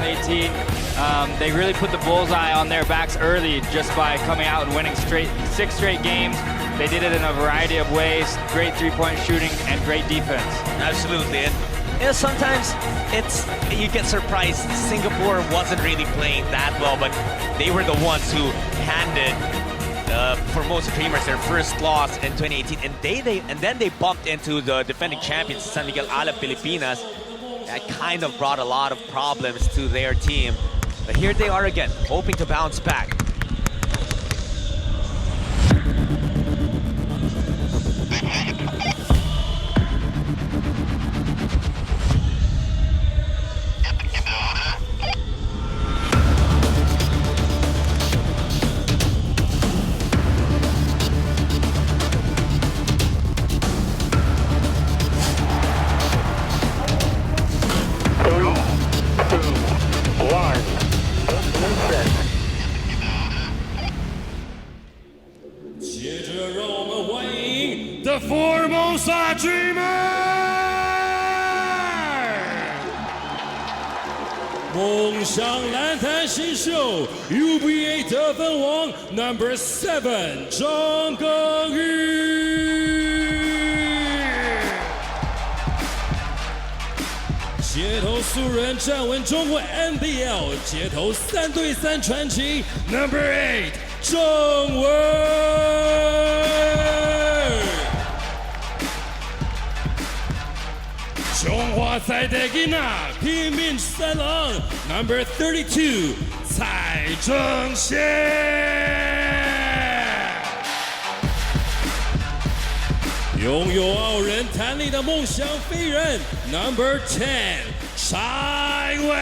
2018. They really put the bullseye on their backs early just by coming out and winning 6 straight games. They did it in a variety of ways, great three-point shooting and great defense. Absolutely. And sometimes you get surprised. Singapore wasn't really playing that well, but they were the ones who handed Formosa Dreamers their first loss in 2018, and then they bumped into the defending champions San Miguel Alab Pilipinas. That kind of brought a lot of problems to their team. But here they are again, hoping to bounce back. The Formosa Dreamers! 梦想篮坛新秀 UBA 得分王 No. 7张耕耘，街头素人站稳中国 NBL 街头3对3传奇 No. 8郑文。中华赛的吉娜拼命三郎 No. 32蔡正宪，拥有傲人弹力的梦想飞人 No. 10蔡伟，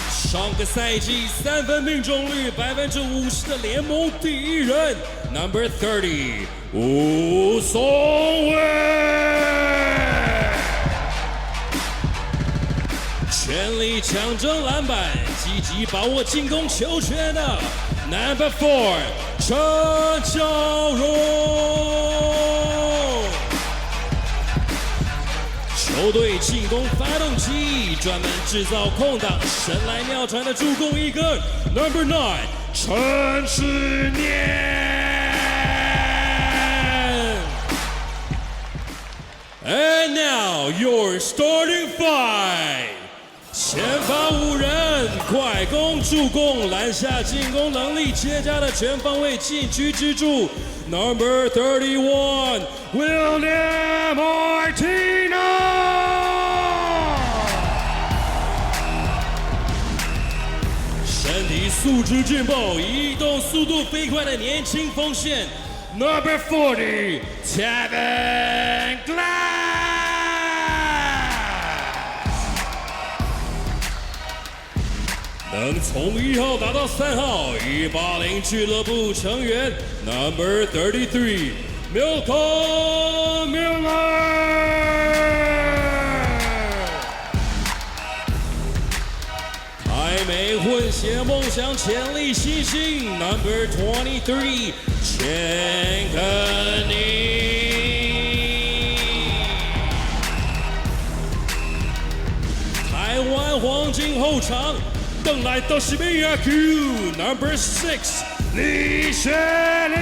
上个赛季3分命中率50%的联盟第1人 No. 30吴松伟，全力抢争篮板，积极把握进攻球权的 No. 4陈昭荣，球队进攻发动机，专门制造空档，神来妙传的助攻一个 No. 9陈世念。And now your starting 5， 前发5人，快攻、助攻、篮下进攻能力绝佳的全方位禁区支柱 No. 31 William Martino， 身体素质劲爆、移动速度飞快的年轻锋线 No. 40 Tevin Glass。能从1号打到3号，180俱乐部成员 No. 33 Miguel Miller， 台美混血梦想潜力新星 No. 23 钱肯尼。台湾黄金后场。登来到西班牙 Q No. 6李雪玲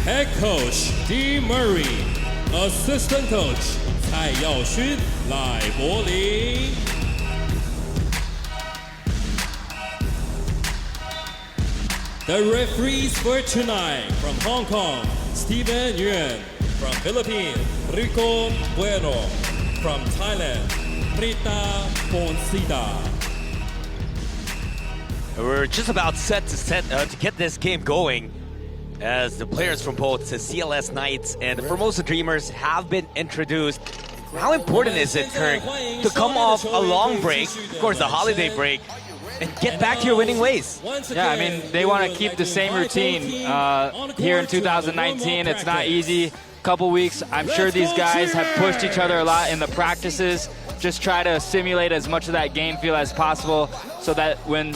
Head Coach D. Murray Assistant Coach 蔡耀勋赖柏林。The referees for tonight from Hong Kong Stephen Yuan. From Philippines, Rico Bueno. From Thailand, Rita Ponsida. We're just about set to get this game going, as the players from both the CLS Knights and the Formosa Dreamers have been introduced. How important is it, Kirk, to come off a long break, of course the holiday break, and get back to your winning ways? Yeah, I mean, they want to keep the same routine here in 2019. It's not easy. Couple weeks, I'm sure these guys have pushed each other a lot in the practices. Just try to simulate as much of that game feel as possible so that when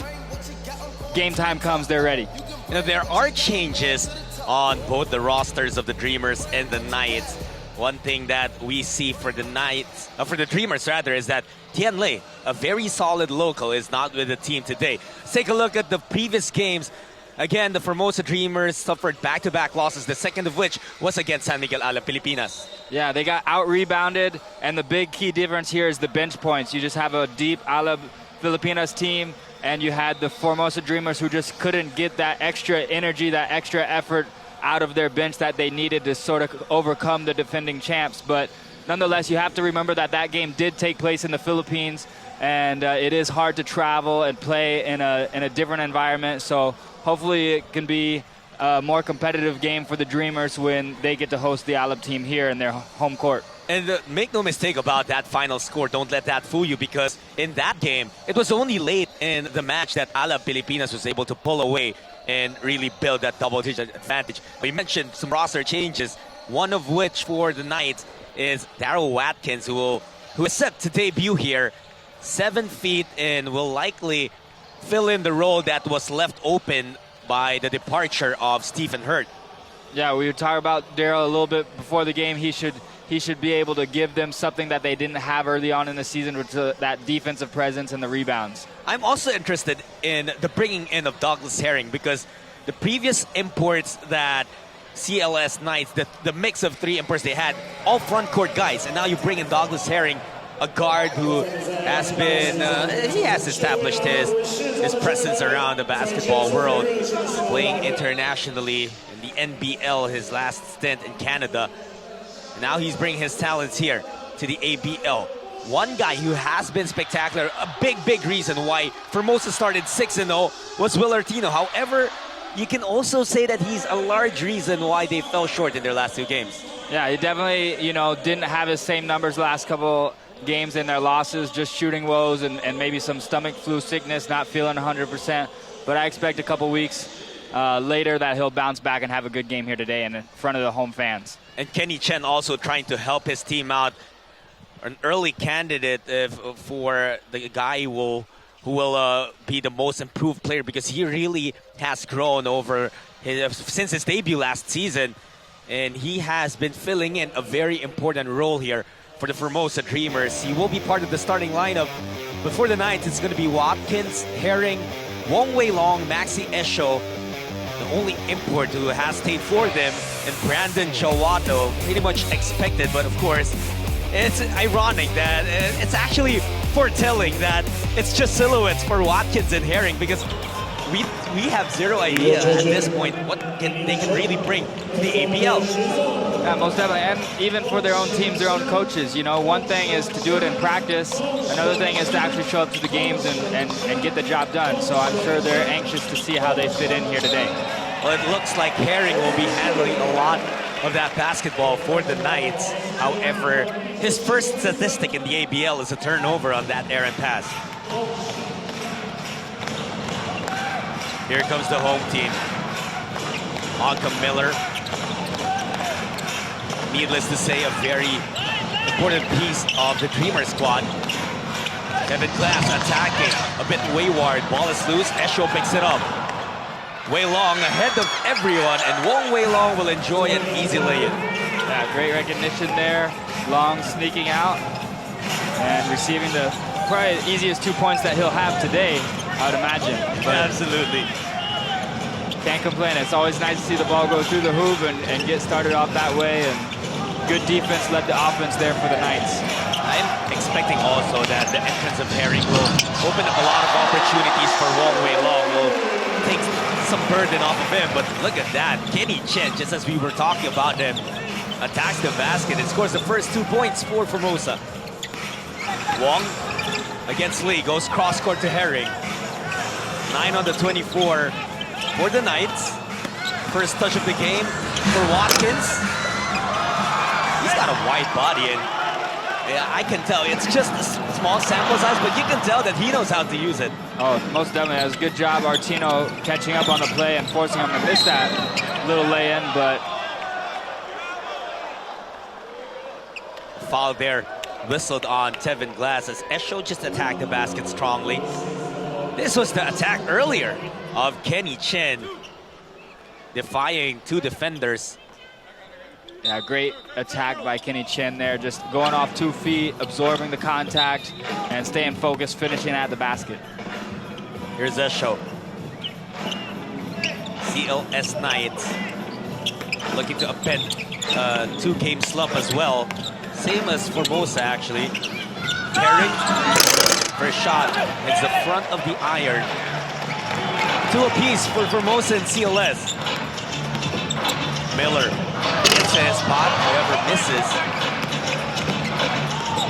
game time comes, they're ready. You know, there are changes on both the rosters of the Dreamers and the Knights. One thing that we see for the Knights, for the Dreamers rather, is that Tian Lei, a very solid local, is not with the team today. Let's take a look at the previous games. Again, the Formosa Dreamers suffered back-to-back losses, the second of which was against San Miguel, Alab, Pilipinas. Yeah, they got out-rebounded, and the big key difference here is the bench points. You just have a deep Alab, Pilipinas team, and you had the Formosa Dreamers who just couldn't get that extra energy, that extra effort out of their bench that they needed to sort of overcome the defending champs. But nonetheless, you have to remember that that game did take place in the Philippines, and it is hard to travel and play in a different environment. So hopefully it can be a more competitive game for the Dreamers when they get to host the Alab team here in their home court. And make no mistake about that final score. Don't let that fool you, because in that game, it was only late in the match that Alab Pilipinas was able to pull away and really build that double-digit advantage. We mentioned some roster changes, one of which for the Knights is Daryl Watkins, who is set to debut here, 7 feet, and will likely fill in the role that was left open by the departure of Stephen Hurt. Yeah, we were talking about Daryl a little bit before the game. He should be able to give them something that they didn't have early on in the season, which is that defensive presence and the rebounds. I'm also interested in the bringing in of Douglas Herring, because the previous imports that CLS Knights, the mix of 3 imports they had, all front court guys, and now you bring in Douglas Herring, a guard who has been, he has established his presence around the basketball world, playing internationally in the NBL, his last stint in Canada. Now he's bringing his talents here to the ABL. One guy who has been spectacular, a big reason why Formosa started 6-0 was Will Artino. However, you can also say that he's a large reason why they fell short in their last 2 games. Yeah, he definitely, didn't have his same numbers last couple games in their losses, just shooting woes and maybe some stomach flu sickness, not feeling 100%. But I expect a couple weeks later that he'll bounce back and have a good game here today in front of the home fans. And Kenny Chen also trying to help his team out. An early candidate for the guy who will be the most improved player, because he really has grown since his debut last season, and he has been filling in a very important role here for the Formosa Dreamers. He will be part of the starting lineup. But for the Knights, it's going to be Watkins, Herring, Wong Wei Long, Maxi Esho, the only import who has stayed for them, and Brandon Chawato. Pretty much expected, but of course, it's ironic that it's actually foretelling that it's just silhouettes for Watkins and Herring, because we have zero idea at this point what they can really bring to the ABL. Yeah, most definitely, and even for their own teams, their own coaches. One thing is to do it in practice. Another thing is to actually show up to the games and get the job done. So I'm sure they're anxious to see how they fit in here today. Well, it looks like Herring will be handling a lot of that basketball for the Knights. However, his first statistic in the ABL is a turnover on that errant pass. Here comes the home team. Malcolm Miller. Needless to say, a very important piece of the Dreamer squad. Kevin Glass attacking, a bit wayward. Ball is loose, Esho picks it up. Wei Long ahead of everyone, and Wong Wei Long will enjoy an easy lay-in. Yeah, great recognition there. Long sneaking out and receiving the probably the easiest 2 points that he'll have today, I would imagine. But absolutely. Can't complain. It's always nice to see the ball go through the hoop and get started off that way. And good defense led the offense there for the Knights. I'm expecting also that the entrance of Herring will open up a lot of opportunities for Wong Wei Long. Will take some burden off of him, but look at that. Kenny Chen, just as we were talking about him, attacks the basket and scores the first 2 points for Formosa. Wong against Lee, goes cross-court to Herring. 9 on the 24 for the Knights. First touch of the game for Watkins. He's got a wide body, and yeah, I can tell. It's just a small sample size, but you can tell that he knows how to use it. Oh, most definitely. It was a good job, Artino, catching up on the play and forcing him to miss that little lay-in, but... Foul there, whistled on Tevin Glass as Esho just attacked the basket strongly. This was the attack earlier of Kenny Chen, defying two defenders. Yeah, great attack by Kenny Chen there, just going off 2 feet, absorbing the contact, and staying focused, finishing at the basket. Here's a show. CLS Knights looking to upend 2-game slump as well. Same as Formosa, actually. Herring, first shot, hits the front of the iron. 2 apiece for Formosa and CLS. Miller gets in his spot, however misses.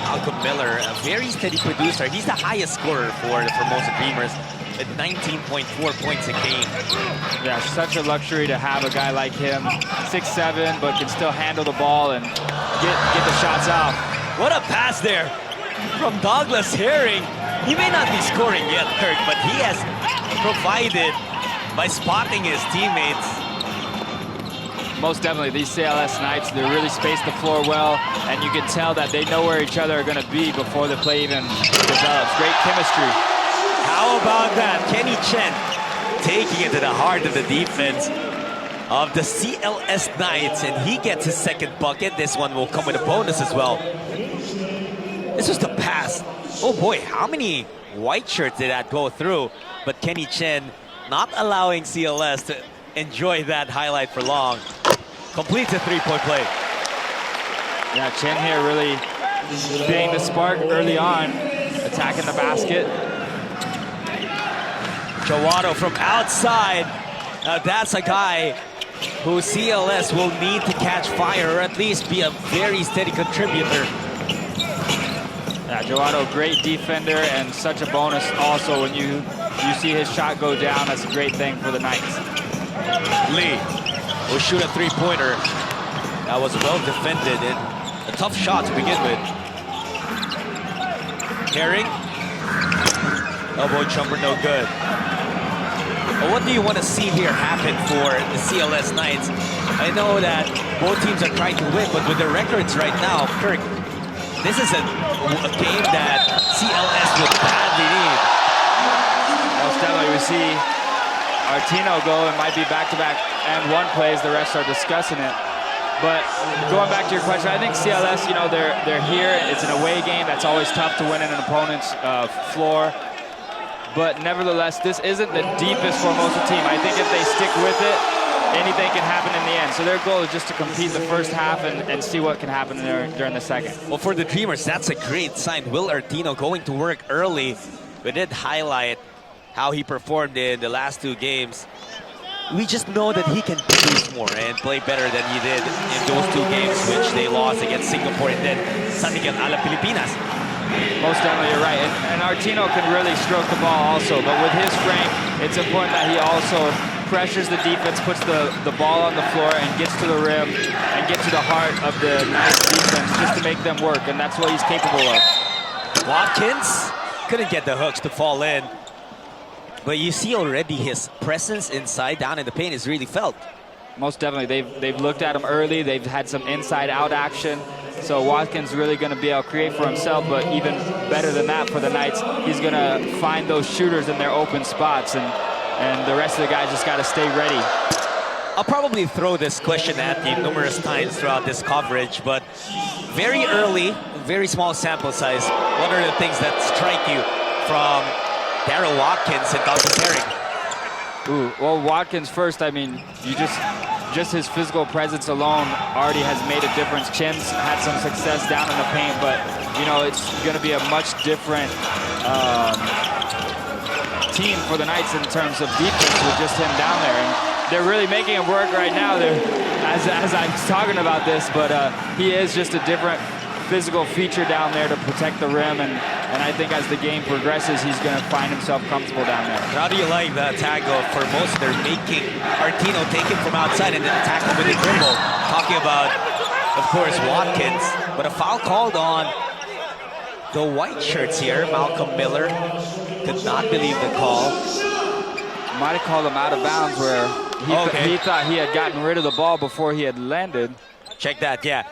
Malcolm Miller, a very steady producer. He's the highest scorer for the Formosa Dreamers at 19.4 points a game. Yeah, such a luxury to have a guy like him, 6'7", but can still handle the ball and get the shots off. What a pass there from Douglas Herring. He may not be scoring yet, Kirk, but he has provided by spotting his teammates. Most definitely, these CLS Knights, they really space the floor well, and you can tell that they know where each other are going to be before the play even develops. Great chemistry. How about that? Kenny Chen taking it to the heart of the defense of the CLS Knights, and he gets his second bucket. This one will come with a bonus as well. This was the pass. Oh boy, how many white shirts did that go through? But Kenny Chen not allowing CLS to enjoy that highlight for long. Completes a 3-point play. Yeah, Chen here really being the spark early on, attacking the basket. Jawado from outside. That's a guy who CLS will need to catch fire or at least be a very steady contributor. Yeah, Jawado, great defender and such a bonus also when you see his shot go down. That's a great thing for the Knights. Lee will shoot a 3-pointer. That was well defended and a tough shot to begin with. Herring. Elbow jumper, no good. But what do you want to see here happen for the CLS Knights? I know that both teams are trying to win, but with the records right now, Kirk, this is a game that CLS would badly need. Most definitely, we see Artino go and might be back-to-back and one plays. The refs are discussing it. But going back to your question, I think CLS, you know, they're here. It's an away game. That's always tough to win in an opponent's floor. But nevertheless, this isn't the deepest Formosa team. I think if they stick with it, anything can happen in the end. So their goal is just to compete the first half and see what can happen during the second. Well, for the Dreamers, that's a great sign. Will Artino going to work early. We did highlight how he performed in the last 2 games. We just know that he can produce more and play better than he did in those 2 games, which they lost against Singapore and then San Miguel Alab Pilipinas. Most definitely, you're right. And Artino can really stroke the ball also, but with his strength, it's important that he also pressures the defense, puts the ball on the floor and gets to the rim and gets to the heart of the Knights defense just to make them work, and that's what he's capable of. Watkins couldn't get the hooks to fall in, but you see already his presence inside down in the paint is really felt. Most definitely, they've looked at him early. They've had some inside-out action. So Watkins really going to be able to create for himself, but even better than that for the Knights, he's going to find those shooters in their open spots, and the rest of the guys just got to stay ready. I'll probably throw this question at you numerous times throughout this coverage, but very early, very small sample size. What are the things that strike you from Daryl Watkins and Douglas Herring? Ooh, well, Watkins first, I mean, you just his physical presence alone already has made a difference. Chen's had some success down in the paint, but, you know, it's going to be a much different team for the Knights in terms of defense with just him down there. And they're really making it work right now. As I'm talking about this, but he is just a different physical feature down there to protect the rim, and I think as the game progresses, he's going to find himself comfortable down there. How do you like the attack of Formosa? They're making Artino take him from outside and then attack him with a dribble. Talking about, of course, Watkins, but a foul called on the white shirts here. Malcolm Miller could not believe the call. Might have called him out of bounds where he thought he had gotten rid of the ball before he had landed. Check that, yeah.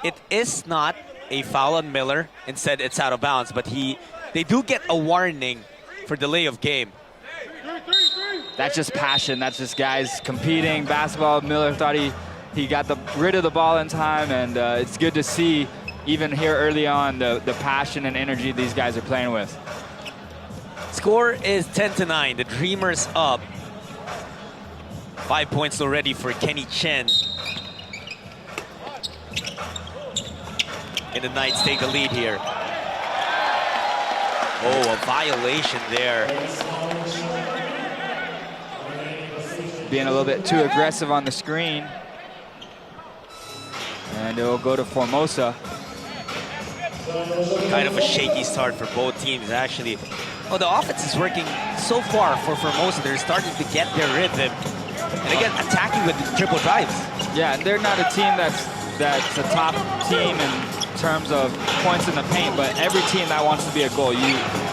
It is not a foul on Miller. Instead, it's out of bounds. But they do get a warning for delay of game. That's just passion. That's just guys competing. Basketball, Miller thought he got rid of the ball in time, and it's good to see, even here early on, the passion and energy these guys are playing with. Score is 10-9. The Dreamers up. 5 points already for Kenny Chen. And the Knights take the lead here. Oh, a violation there. Being a little bit too aggressive on the screen. And it will go to Formosa. Kind of a shaky start for both teams, actually. Oh, the offense is working so far for Formosa. They're starting to get their rhythm. And again, attacking with triple drives. Yeah, and they're not a team that's a top team in terms of points in the paint, but every team that wants to be a goal,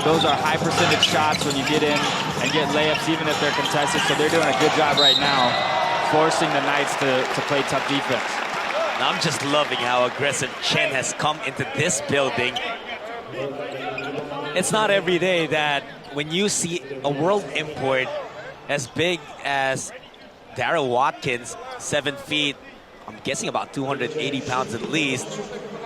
those are high percentage shots when you get in and get layups, even if they're contested. So they're doing a good job right now, forcing the Knights to play tough defense. I'm just loving how aggressive Chen has come into this building. It's not every day that when you see a world import as big as Darryl Watkins, 7 feet, I'm guessing about 280 pounds at least,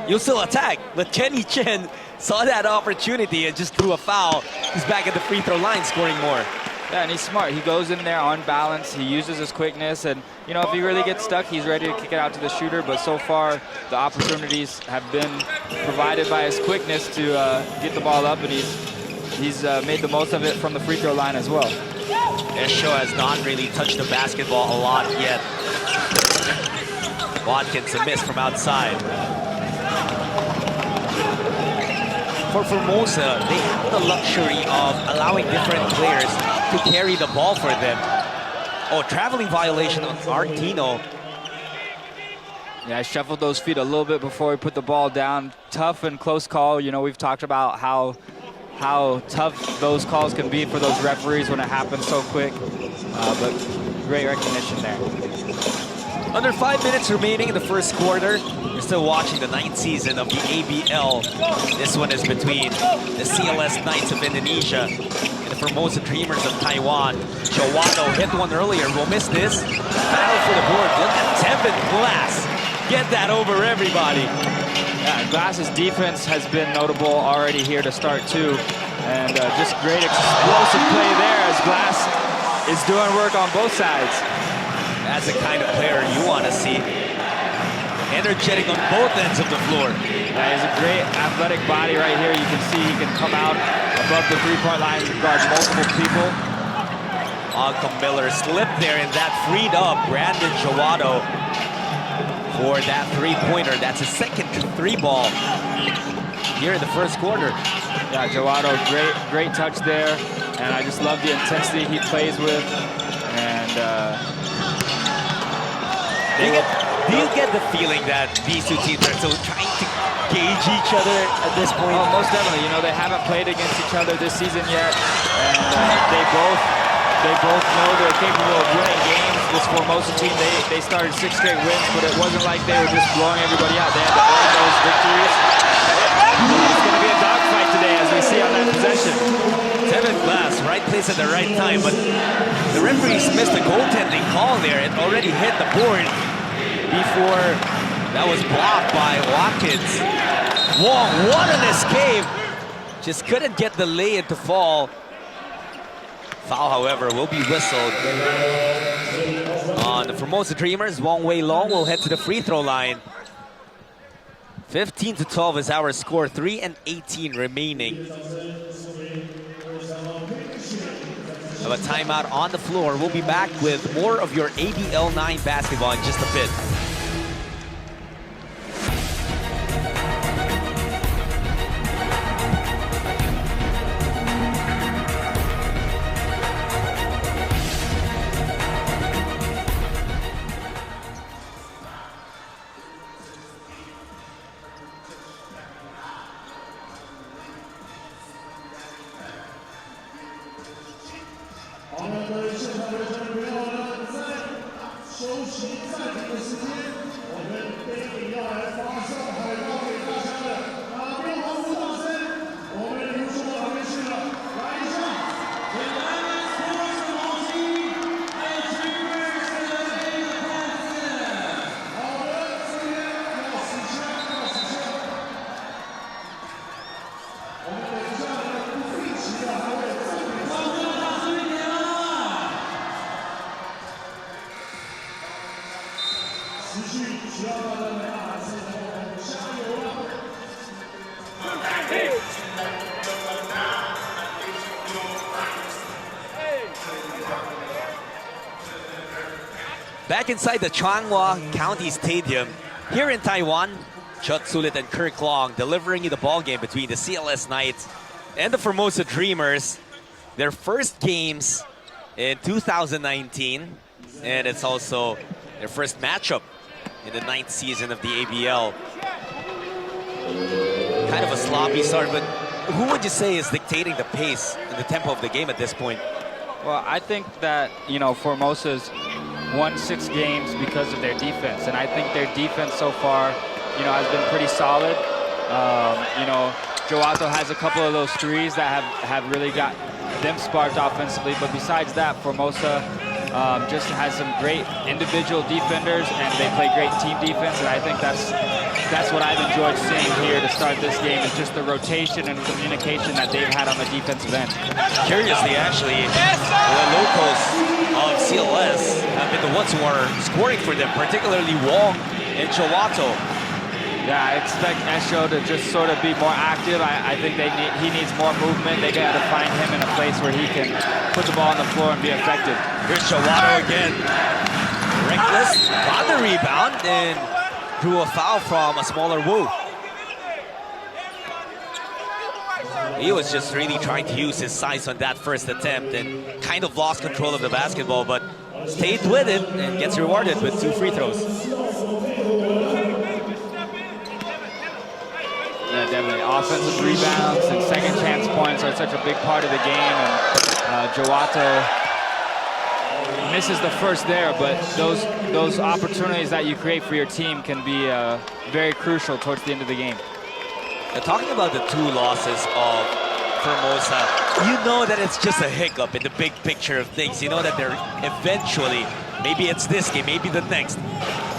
you'll still attack. But Kenny Chen saw that opportunity and just threw a foul. He's back at the free throw line scoring more. Yeah, and he's smart. He goes in there on balance. He uses his quickness, and you know, if he really gets stuck, he's ready to kick it out to the shooter. But so far, the opportunities have been provided by his quickness to get the ball up, and he's made the most of it from the free throw line as well. Esho has not really touched the basketball a lot yet. Watkins a miss from outside. For Formosa, they have the luxury of allowing different players to carry the ball for them. Oh, traveling violation on Artino. Yeah, I shuffled those feet a little bit before he put the ball down. Tough and close call. You know, we've talked about how tough those calls can be for those referees when it happens so quick. But great recognition there. Under 5 minutes remaining in the first quarter. You're still watching the 9th season of the ABL. This one is between the CLS Knights of Indonesia and the Formosa Dreamers of Taiwan. Jawado hit one earlier. We'll miss this. Battle for the board. Look at Tevin Glass. Get that over everybody. Yeah, Glass's defense has been notable already here to start too. And just great explosive play there as Glass is doing work on both sides. That's the kind of player you want to see. Energetic on both ends of the floor. Yeah, he has a great athletic body right here. You can see he can come out above the three-point line and guard multiple people. Malcolm Miller slipped there, and that freed up Brandon Jawado for that three-pointer. That's his second three ball here in the first quarter. Yeah, Jawado, great touch there. And I just love the intensity he plays with. And do you get the feeling that these two teams are still trying to gauge each other at this point? Oh, most definitely. You know, they haven't played against each other this season yet, and they both know they're capable of winning games. This Formosa team, they started 6 straight wins, but it wasn't like they were just blowing everybody out. They had to earn those victories. It's going to be a dogfight today, as we see on that possession. Tevin Glass, right place at the right time, but the referees missed the goaltending call there. It already hit the board before that was blocked by Watkins. Wong, what an escape! Just couldn't get the lay-in to fall. Foul, however, will be whistled on the Formosa Dreamers. Wong Wei Long will head to the free throw line. 15-12 is our score, 3 and 18 remaining. Have a timeout on the floor. We'll be back with more of your ABL 9 basketball in just a bit. Back inside the Changhua County Stadium here in Taiwan, Chut Sulit and Kirk Long delivering you the ball game between the CLS Knights and the Formosa Dreamers. Their first games in 2019, and it's also their first matchup in the 9th season of the ABL. Kind of a sloppy start, but who would you say is dictating the pace and the tempo of the game at this point? Well, I think that, Formosa's won 6 games because of their defense, and I think their defense so far, has been pretty solid. Joato has a couple of those threes that have really got them sparked offensively, but besides that, Formosa just has some great individual defenders, and they play great team defense, and I think that's what I've enjoyed seeing here to start this game, is just the rotation and communication that they've had on the defensive end. Curiously, actually, the locals of CLS have been the ones who are scoring for them, particularly Wong and Joato. Yeah, I expect Esho to just sort of be more active. I think he needs more movement. They got to find him in a place where he can put the ball on the floor and be effective. Here's Joato again. Reckless, got the rebound, and drew a foul from a smaller Wu. He was just really trying to use his size on that first attempt and kind of lost control of the basketball, but stayed with it and gets rewarded with 2 free throws. Yeah, definitely. Offensive rebounds and second chance points are such a big part of the game, and Joato misses the first there, but those opportunities that you create for your team can be very crucial towards the end of the game. Now, talking about the 2 losses of Formosa, you know that it's just a hiccup in the big picture of things. You know that they're eventually, maybe it's this game, maybe the next,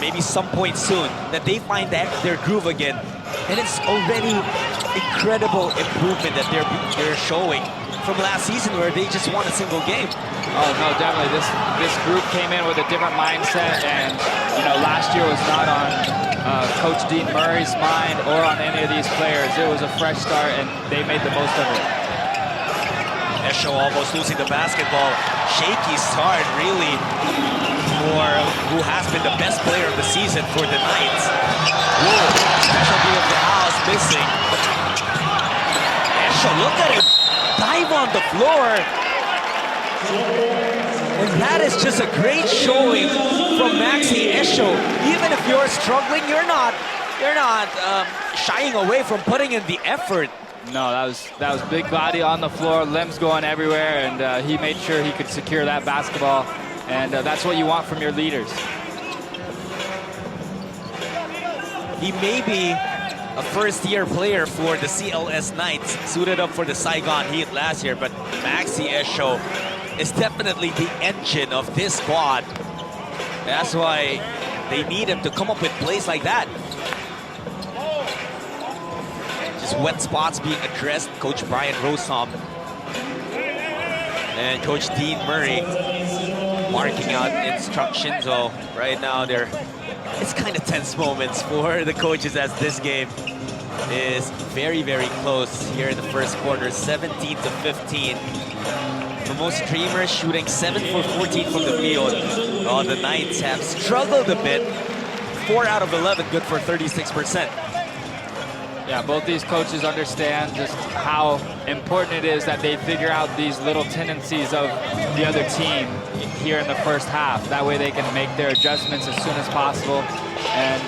maybe some point soon, that they find their groove again. And it's already incredible improvement that they're showing from last season, where they just won a single game. Oh no, definitely. This group came in with a different mindset, and last year was not on Coach Dean Murray's mind or on any of these players. It was a fresh start, and they made the most of it. Esho almost losing the basketball. Shaky start, really, for who has been the best player of the season for the Knights. Whoa, specialty of the house missing. Esho, look at him dive on the floor. And that is just a great showing from Maxi Esho. Even if you're struggling, you're not shying away from putting in the effort. No, that was big body on the floor, limbs going everywhere, and he made sure he could secure that basketball, and that's what you want from your leaders. He may be a first-year player for the CLS Knights, suited up for the Saigon Heat last year, but Maxi Esho is definitely the engine of this squad. That's why they need him to come up with plays like that. Just wet spots being addressed. Coach Brian Rosom and Coach Dean Murray marking out instructions. So right now it's kind of tense moments for the coaches, as this game is very, very close here in the first quarter, 17-15. Formosa Dreamers shooting 7 for 14 from the field. The Knights have struggled a bit. 4 out of 11, good for 36%. Yeah, both these coaches understand just how important it is that they figure out these little tendencies of the other team here in the first half. That way they can make their adjustments as soon as possible. And,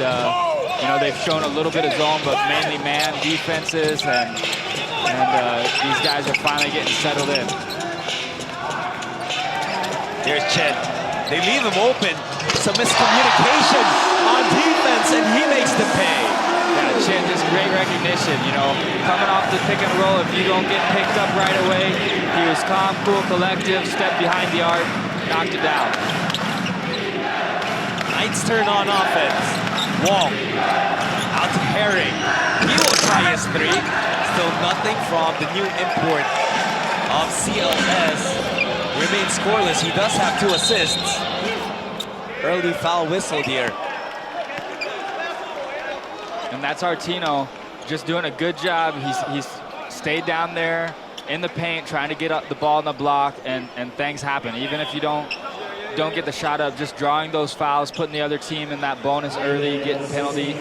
they've shown a little bit of zone, but mainly man defenses, and these guys are finally getting settled in. Here's Chen. They leave him open. Some miscommunication on defense, and he makes the pay. Yeah, Chen, just great recognition, coming off the pick and roll. If you don't get picked up right away, he was calm, cool, collective, stepped behind the arc, knocked it down. Knights turn on offense. Wong out to Herring. He will try his 3. Still nothing from the new import of CLS. Remains scoreless. He does have 2 assists. Early foul whistle here. And that's Artino just doing a good job. He's stayed down there in the paint, trying to get up the ball in the block, and things happen. Even if you don't don't get the shot up, just drawing those fouls, putting the other team in that bonus early, getting penalty.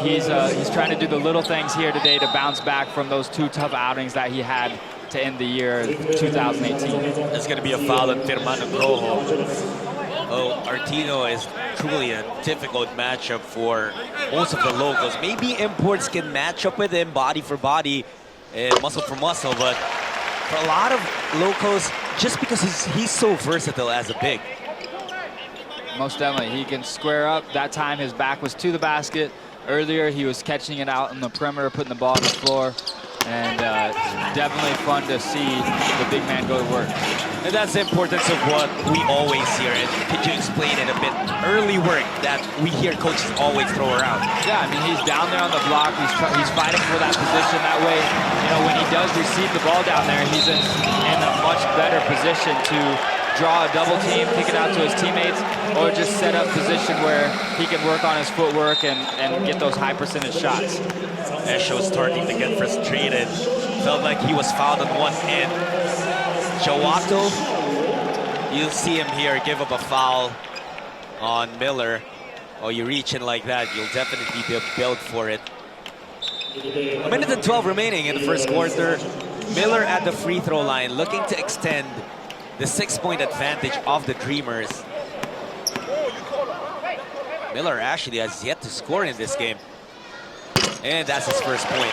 He's trying to do the little things here today to bounce back from those 2 tough outings that he had to end the year 2018. It's going to be a foul on Firmano Groho. Oh, Artino is truly a difficult matchup for most of the locals. Maybe imports can match up with him body for body and muscle for muscle, but for a lot of locals, just because he's so versatile as a big. Most definitely, he can square up. That time his back was to the basket. Earlier he was catching it out on the perimeter, putting the ball on the floor. And definitely fun to see the big man go to work. And that's the importance of what we always hear. And could you explain it a bit? Early work that we hear coaches always throw around. Yeah, I mean, he's down there on the block. He's fighting for that position. That way, you know, when he does receive the ball down there, he's in a much better position to draw a double team, kick it out to his teammates, or just set up position where he can work on his footwork and get those high percentage shots. Esho starting to get frustrated. Felt like he was fouled on one end. Jawato, you'll see him here give up a foul on Miller. Oh, you reach in like that, you'll definitely be billed for it. 1 minute and 12 remaining in the first quarter. Miller at the free throw line, looking to extend the 6-point advantage of the Dreamers. Miller actually has yet to score in this game. And that's his first point.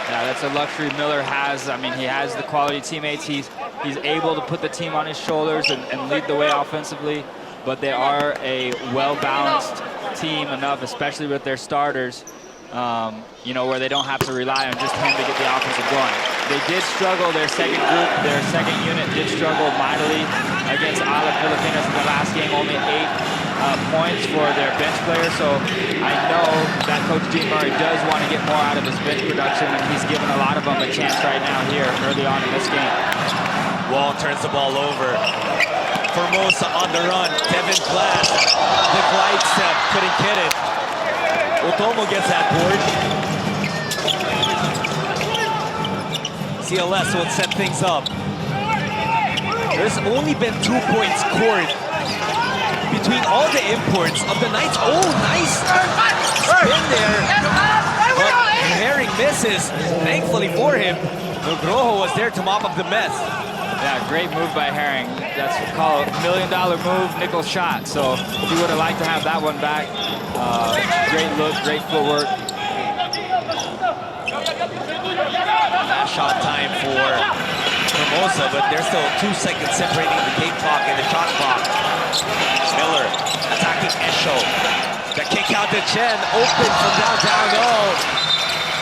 Yeah, that's a luxury Miller has. I mean, he has the quality teammates. He's able to put the team on his shoulders and lead the way offensively. But they are a well-balanced team enough, especially with their starters, you know, where they don't have to rely on just him to get the offensive going. They did struggle, their second group, their second unit did struggle mightily against Alab Pilipinas in the last game, only 8 points for their bench players. So I know that Coach Dean Murray does want to get more out of his bench production, and he's given a lot of them a chance right now here early on in this game. Wall turns the ball over. Formosa on the run. Devin Glass, the glide step, couldn't get it. Otomo gets that board. CLS will set things up. There's only been 2 points scored between all the imports of the Knights. Oh, nice spin there. But Herring misses. Thankfully for him, Nugroho was there to mop up the mess. Yeah, great move by Herring. That's called $1 million move, nickel shot. So he would have liked to have that one back. Great look, great footwork. Last shot time for Formosa, but there's still 2 seconds separating the game clock and the shot clock. Miller attacking Esho. The kick out to Chen, open from downtown. Oh,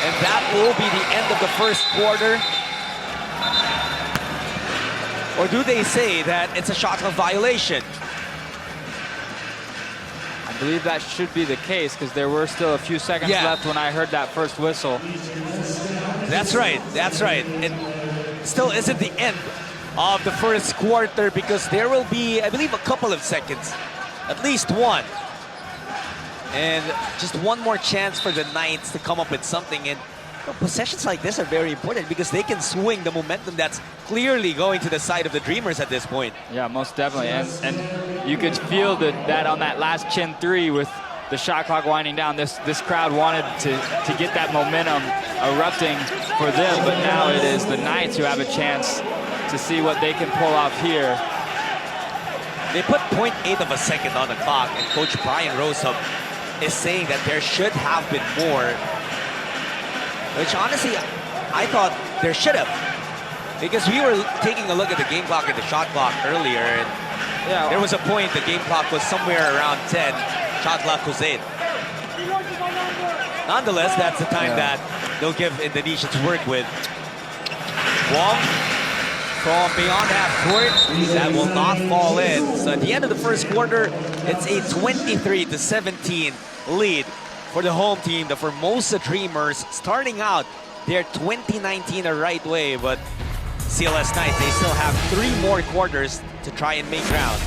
and that will be the end of the first quarter. Or do they say that it's a shot clock violation? I believe that should be the case because there were still a few seconds left when I heard that first whistle. That's right, that's right. It still isn't the end of the first quarter because there will be, I believe, a couple of seconds, at least one. And just one more chance for the Knights to come up with something. And you know, possessions like this are very important because they can swing the momentum that's clearly going to the side of the Dreamers at this point. Yeah, most definitely. And you could feel that on that last Chen 3 with the shot clock winding down, this crowd wanted to get that momentum erupting for them, but now it is the Knights who have a chance to see what they can pull off here. They put 0.8 of a second on the clock, and Coach Brian Roseham is saying that there should have been more, which honestly, I thought there should have. Because we were taking a look at the game clock and the shot clock earlier, and there was a point the game clock was somewhere around 10, shot clock was 8. Nonetheless, that's the time that they'll give Indonesia to work with. Wong from beyond half court, that will not fall in. So at the end of the first quarter, it's a 23-17 lead for the home team, the Formosa Dreamers, starting out their 2019 the right way, but CLS Knights, they still have 3 more quarters to try and make ground.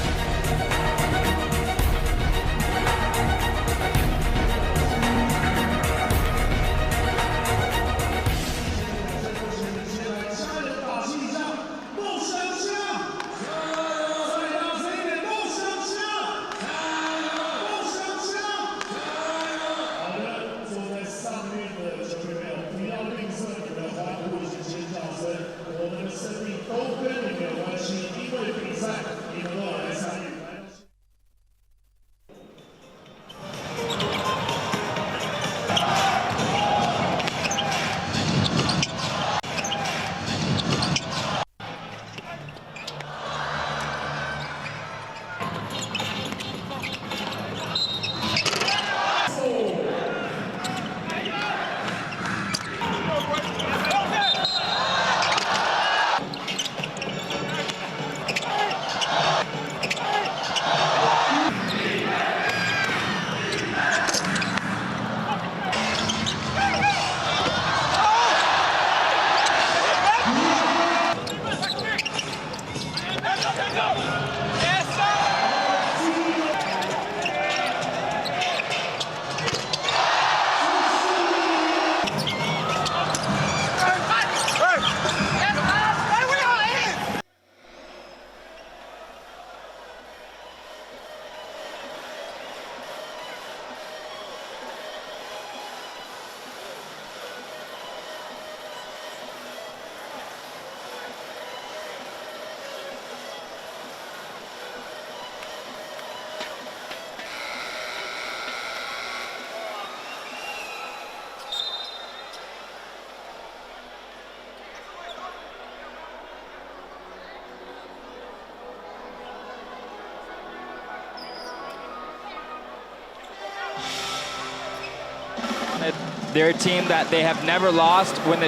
They're a team that they have never lost when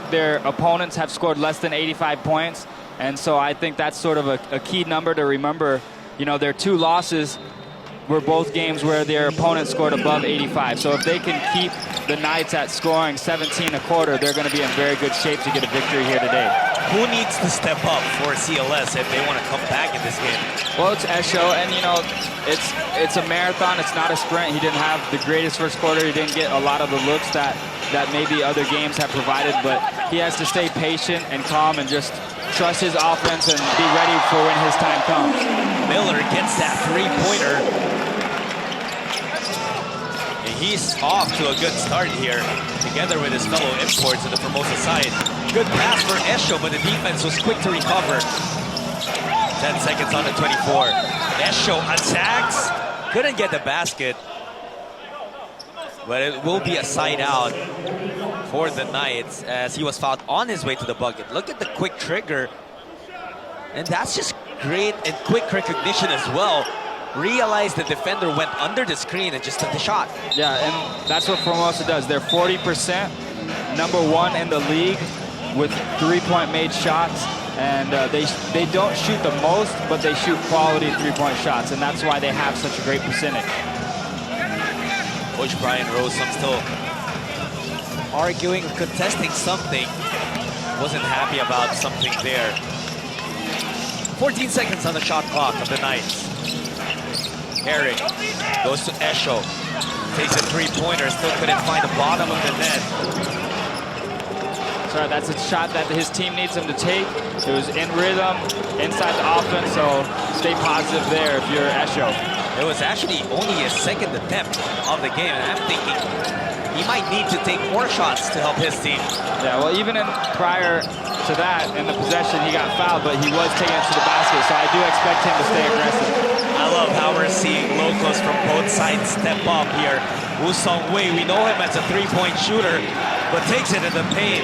their opponents have scored less than 85 points. And so I think that's sort of a key number to remember. You know, their 2 losses were both games where their opponent scored above 85. So if they can keep the Knights at scoring 17 a quarter, they're going to be in very good shape to get a victory here today. Who needs to step up for CLS if they want to come back in this game? Well, it's Esho, and you know, it's a marathon. It's not a sprint. He didn't have the greatest first quarter. He didn't get a lot of the looks that maybe other games have provided, but he has to stay patient and calm and just trust his offense and be ready for when his time comes. Miller gets that 3-pointer. He's off to a good start here, together with his fellow imports on the Formosa side. Good pass for Esho, but the defense was quick to recover. 10 seconds on the 24. Esho attacks. Couldn't get the basket. But it will be a side out for the Knights as he was fouled on his way to the bucket. Look at the quick trigger. And that's just great and quick recognition as well. Realized the defender went under the screen and just took the shot. Yeah, and that's what Formosa does. They're 40%, #1 in the league with 3-point made shots. And they don't shoot the most, but they shoot quality 3-point shots. And that's why they have such a great percentage. Coach Brian Rosum still arguing, contesting something. Wasn't happy about something there. 14 seconds on the shot clock of the Knights. Herring goes to Esho. Takes a 3-pointer, still couldn't find the bottom of the net. Sorry, that's a shot that his team needs him to take. It was in rhythm, inside the offense, so stay positive there if you're Esho. It was actually only his second attempt of the game, and I'm thinking he might need to take more shots to help his team. Yeah, well, even prior to that, in the possession, he got fouled, but he was taking it to the basket, so I do expect him to stay aggressive. I love how we're seeing locals from both sides step up here. Woo Sung Wei, we know him as a 3-point shooter, but takes it in the paint.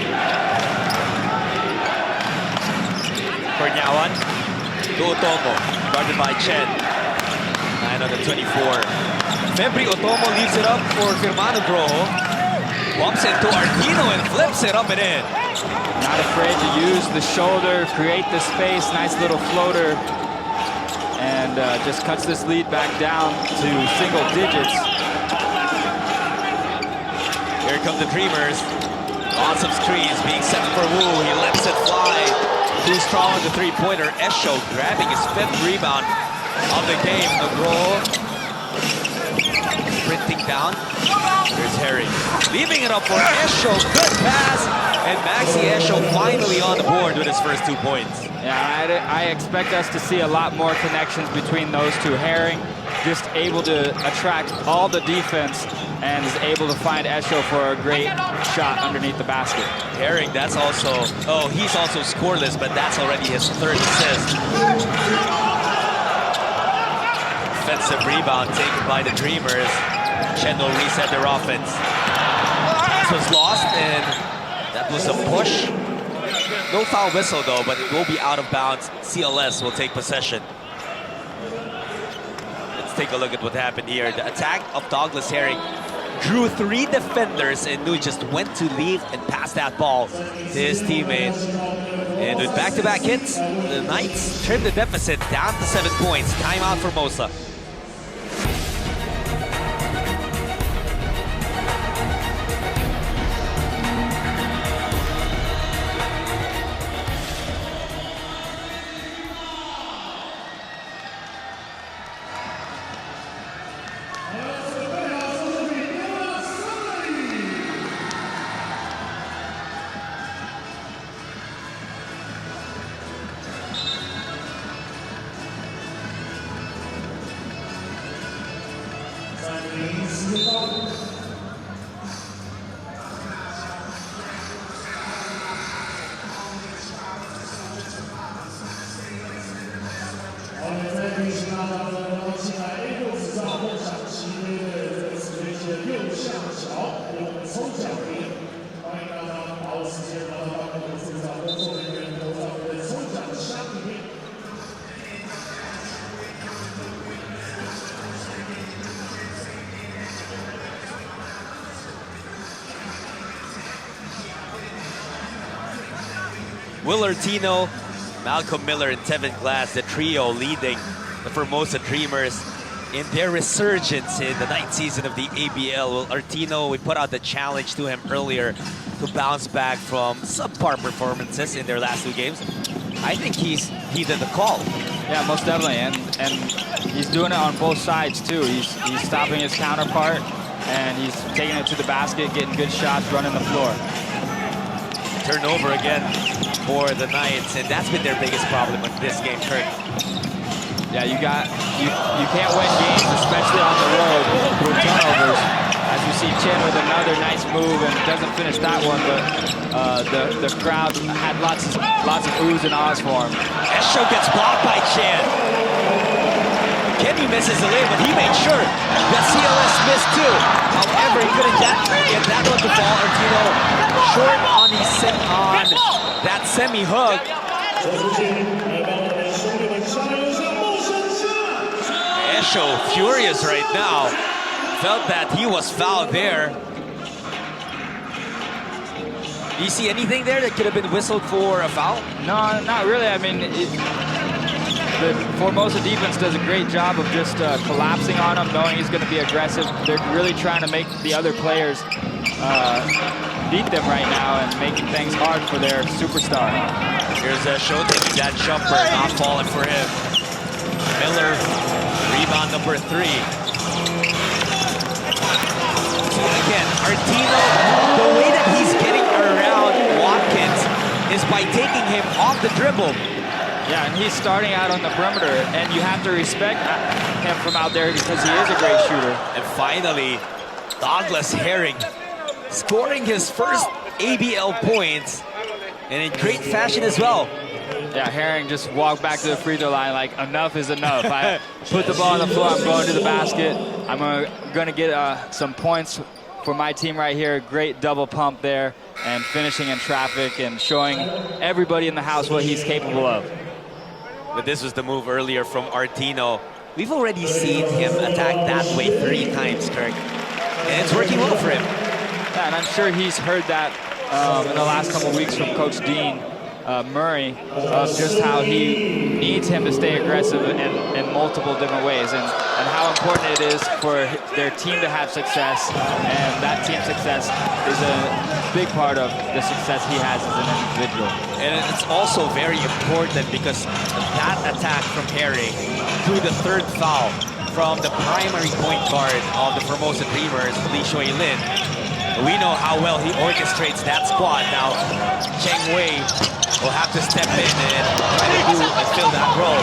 Kornyawan to Otomo, guarded by Chen. 9 on the 24. Febri Otomo leaves it up for Firmano Groho. Bumps into Ardino and flips it up and in. Not afraid to use the shoulder, create the space, nice little floater. And just cuts this lead back down to single digits. Here come the Dreamers. Lots of screens being set for Wu. He lets it fly. Too strong on the 3-pointer. Esho grabbing his 5th rebound of the game. Agro sprinting down. Here's Harry. Leaving it up for Esho. Good pass. And Maxi Esho finally on the board with his first 2 points. Yeah, I expect us to see a lot more connections between those two. Herring just able to attract all the defense and is able to find Esho for a great shot underneath the basket. Herring, that's also, oh, he's also scoreless, but that's already his 3rd assist. Offensive rebound taken by the Dreamers. Chen will reset their offense. This was lost, and that was a push. No foul whistle though, but it will be out of bounds. CLS will take possession. Let's take a look at what happened here. The attack of Douglas Herring drew 3 defenders and knew just when to leave and pass that ball to his teammate. And with back-to-back hits, the Knights trimmed the deficit down to 7 points. Timeout for Formosa. Will Artino, Malcolm Miller, and Tevin Glass, the trio leading the Formosa Dreamers in their resurgence in the 9th season of the ABL. Will Artino, we put out the challenge to him earlier to bounce back from subpar performances in their last 2 games. I think he did the call. Yeah, most definitely, and he's doing it on both sides too. He's stopping his counterpart, and he's taking it to the basket, getting good shots, running the floor. Turnover again for the Knights, and that's been their biggest problem in this game, Kirk. Yeah, you can't win games, especially on the road, with turnovers. As you see Chin with another nice move, and doesn't finish that one, but the crowd had lots of oohs and ahs for him. Esho gets blocked by Chin. Kenny misses the lane, but he made sure that CLS missed too. However, he couldn't get that one to fall. Artino short on that semi-hook. Esho furious right now. Felt that he was fouled there. Do you see anything there that could have been whistled for a foul? No, not really. I mean, the Formosa defense does a great job of just collapsing on him, knowing he's going to be aggressive. They're really trying to make the other players beat them right now and making things hard for their superstar. Here's Esho taking that jumper, not falling for him. Miller, rebound number 3. Again, Artino, the way that he's getting around Watkins is by taking him off the dribble. Yeah, and he's starting out on the perimeter, and you have to respect him from out there because he is a great shooter. And finally, Douglas Herring scoring his first ABL points, and in great fashion as well. Yeah, Herring just walked back to the free throw line like, enough is enough. I put the ball on the floor, I'm going to the basket. I'm going to get some points for my team right here. Great double pump there, and finishing in traffic and showing everybody in the house what he's capable of. But this was the move earlier from Artino. We've already seen him attack that way 3 times, Kirk. And it's working well for him. Yeah, and I'm sure he's heard that in the last couple of weeks from Coach Dean Murray, of just how he needs him to stay aggressive in multiple different ways, and how important it is for their team to have success, and that team success is a big part of the success he has as an individual. And it's also very important because that attack from Herring through the 3rd foul from the primary point guard of the Formosa Dreamers, Lee Shui Lin. We know how well he orchestrates that squad. Now, Cheng Wei will have to step in and try to do and fill that role.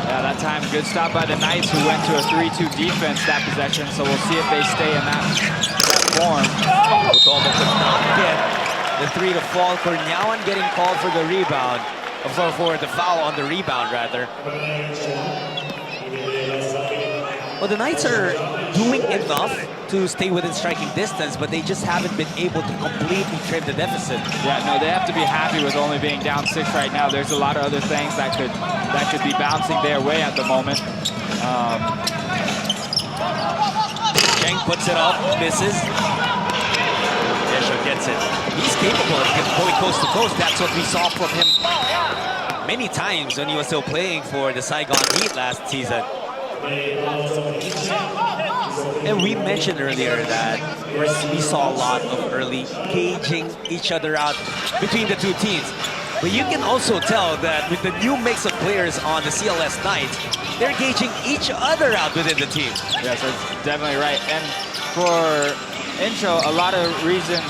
Yeah, that time, good stop by the Knights, who went to a 3-2 defense that possession, so we'll see if they stay in that form. Otomo could not get the 3 to fall. Cornyawan getting called for the rebound, for the foul on the rebound, rather. Well, the Knights are doing enough to stay within striking distance, but they just haven't been able to completely trim the deficit. Yeah, no, they have to be happy with only being down 6 right now. There's a lot of other things that could be bouncing their way at the moment. Cheng puts it up, misses. Esho gets it. He's capable of going coast to coast. That's what we saw from him many times when he was still playing for the Saigon Heat last season. And we mentioned earlier that we saw a lot of early gauging each other out between the 2 teams. But you can also tell that with the new mix of players on the CLS Knights, they're gauging each other out within the team. Yes, that's definitely right. And for Insho, a lot of reasons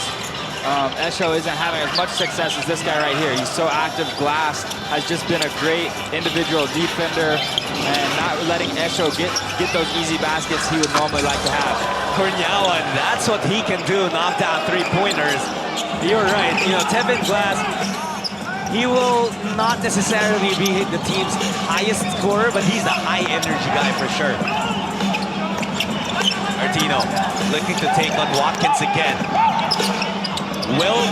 Esho isn't having as much success as this guy right here. He's so active. Glass has just been a great individual defender, and not letting Esho get those easy baskets he would normally like to have. Cornyawan, that's what he can do, knock down 3-pointers. You're right, Tevin Glass, he will not necessarily be the team's highest scorer, but he's a high-energy guy for sure. Artino looking to take on Watkins again. Will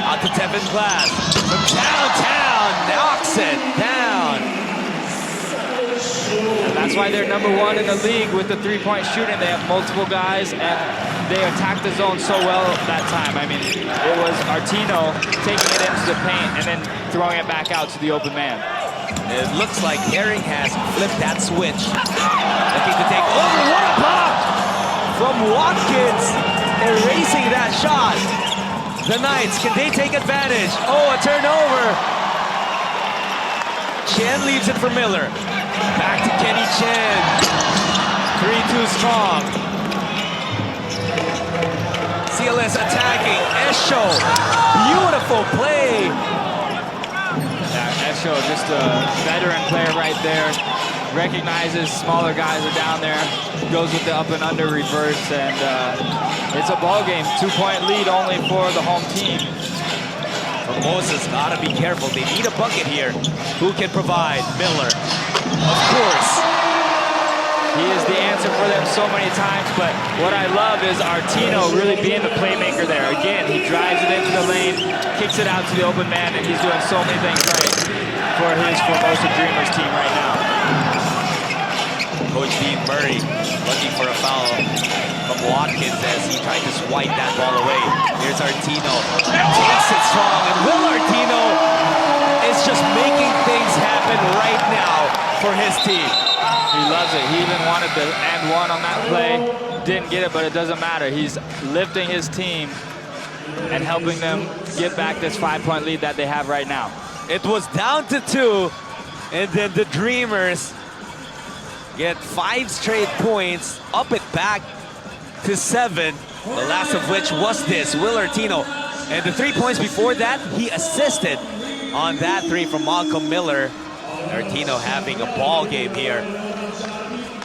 out to Tevin Glass from downtown, knocks it down. And that's why they're #1 in the league with the 3-point shooting. They have multiple guys, and they attacked the zone so well that time. I mean, it was Artino taking it into the paint and then throwing it back out to the open man. It looks like Herring has flipped that switch. Looking to take over. What a block from Watkins, erasing that shot. The Knights, can they take advantage? Oh, a turnover. Chen leaves it for Miller. Back to Kenny Chen. 3-2 strong. CLS attacking. Esho. Beautiful play. Yeah, Esho, just a veteran player right there. Recognizes smaller guys are down there. Goes with the up and under reverse, and it's a ball game. 2-point lead only for the home team. Formosa's gotta be careful. They need a bucket here. Who can provide? Miller. Of course. He is the answer for them so many times, but what I love is Artino really being the playmaker there. Again, he drives it into the lane, kicks it out to the open man, and he's doing so many things right for his Formosa Dreamers team right now. Coach Dean Murray looking for a foul from Watkins as he tried to swipe that ball away. Here's Artino. Takes it strong, and Will Artino is just making things happen right now for his team. He loves it. He even wanted the and one on that play. Didn't get it, but it doesn't matter. He's lifting his team and helping them get back this 5-point lead that they have right now. It was down to 2, and then the Dreamers get 5 straight points, up it back to 7, the last of which was this, Will Artino. And the 3 points before that, he assisted on that 3 from Malcolm Miller. Artino having a ball game here.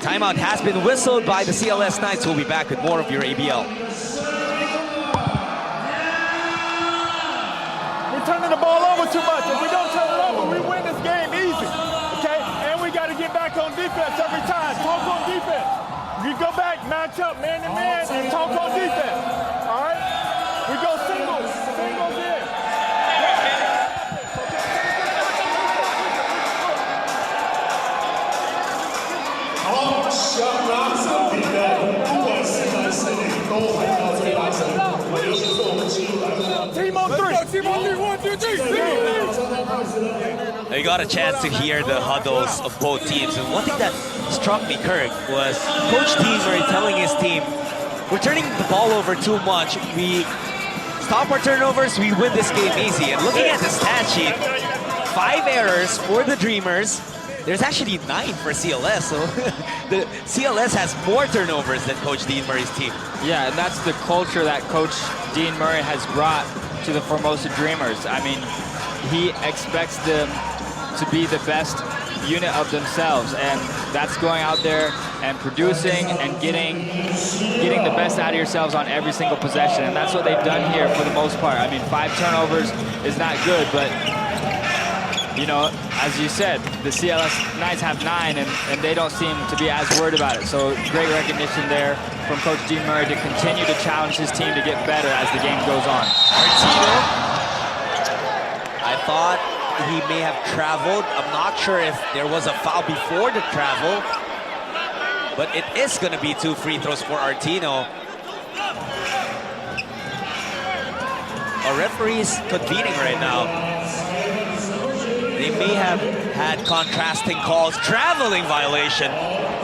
Timeout has been whistled by the CLS Knights. We'll be back with more of your ABL. We're turning the ball over too much. If we don't turn it over, we win this game easy. Okay? And we got to get back on defense every time. Talk on defense. You go back, match up man to man, and talk on defense. All right? We go singles in. Team on 3. Team on 3. 1, 2, 3. I got a chance to hear the huddles of both teams, and one thing that struck me, Kirk, was Coach Dean Murray telling his team, we're turning the ball over too much. We stop our turnovers, we win this game easy. And looking at the stat sheet, 5 errors for the Dreamers. There's actually 9 for CLS, so the CLS has more turnovers than Coach Dean Murray's team. Yeah, and that's the culture that Coach Dean Murray has brought to the Formosa Dreamers. I mean, he expects them to be the best unit of themselves, and that's going out there and producing and getting the best out of yourselves on every single possession, and that's what they've done here for the most part. I mean, 5 turnovers is not good, but you know, as you said, the CLS Knights have 9, and they don't seem to be as worried about it. So great recognition there from Coach Dean Murray to continue to challenge his team to get better as the game goes on. Artino, I thought he may have traveled. I'm not sure if there was a foul before the travel, but it is going to be 2 free throws for Artino. Our referees convening right now. They may have had contrasting calls. Traveling violation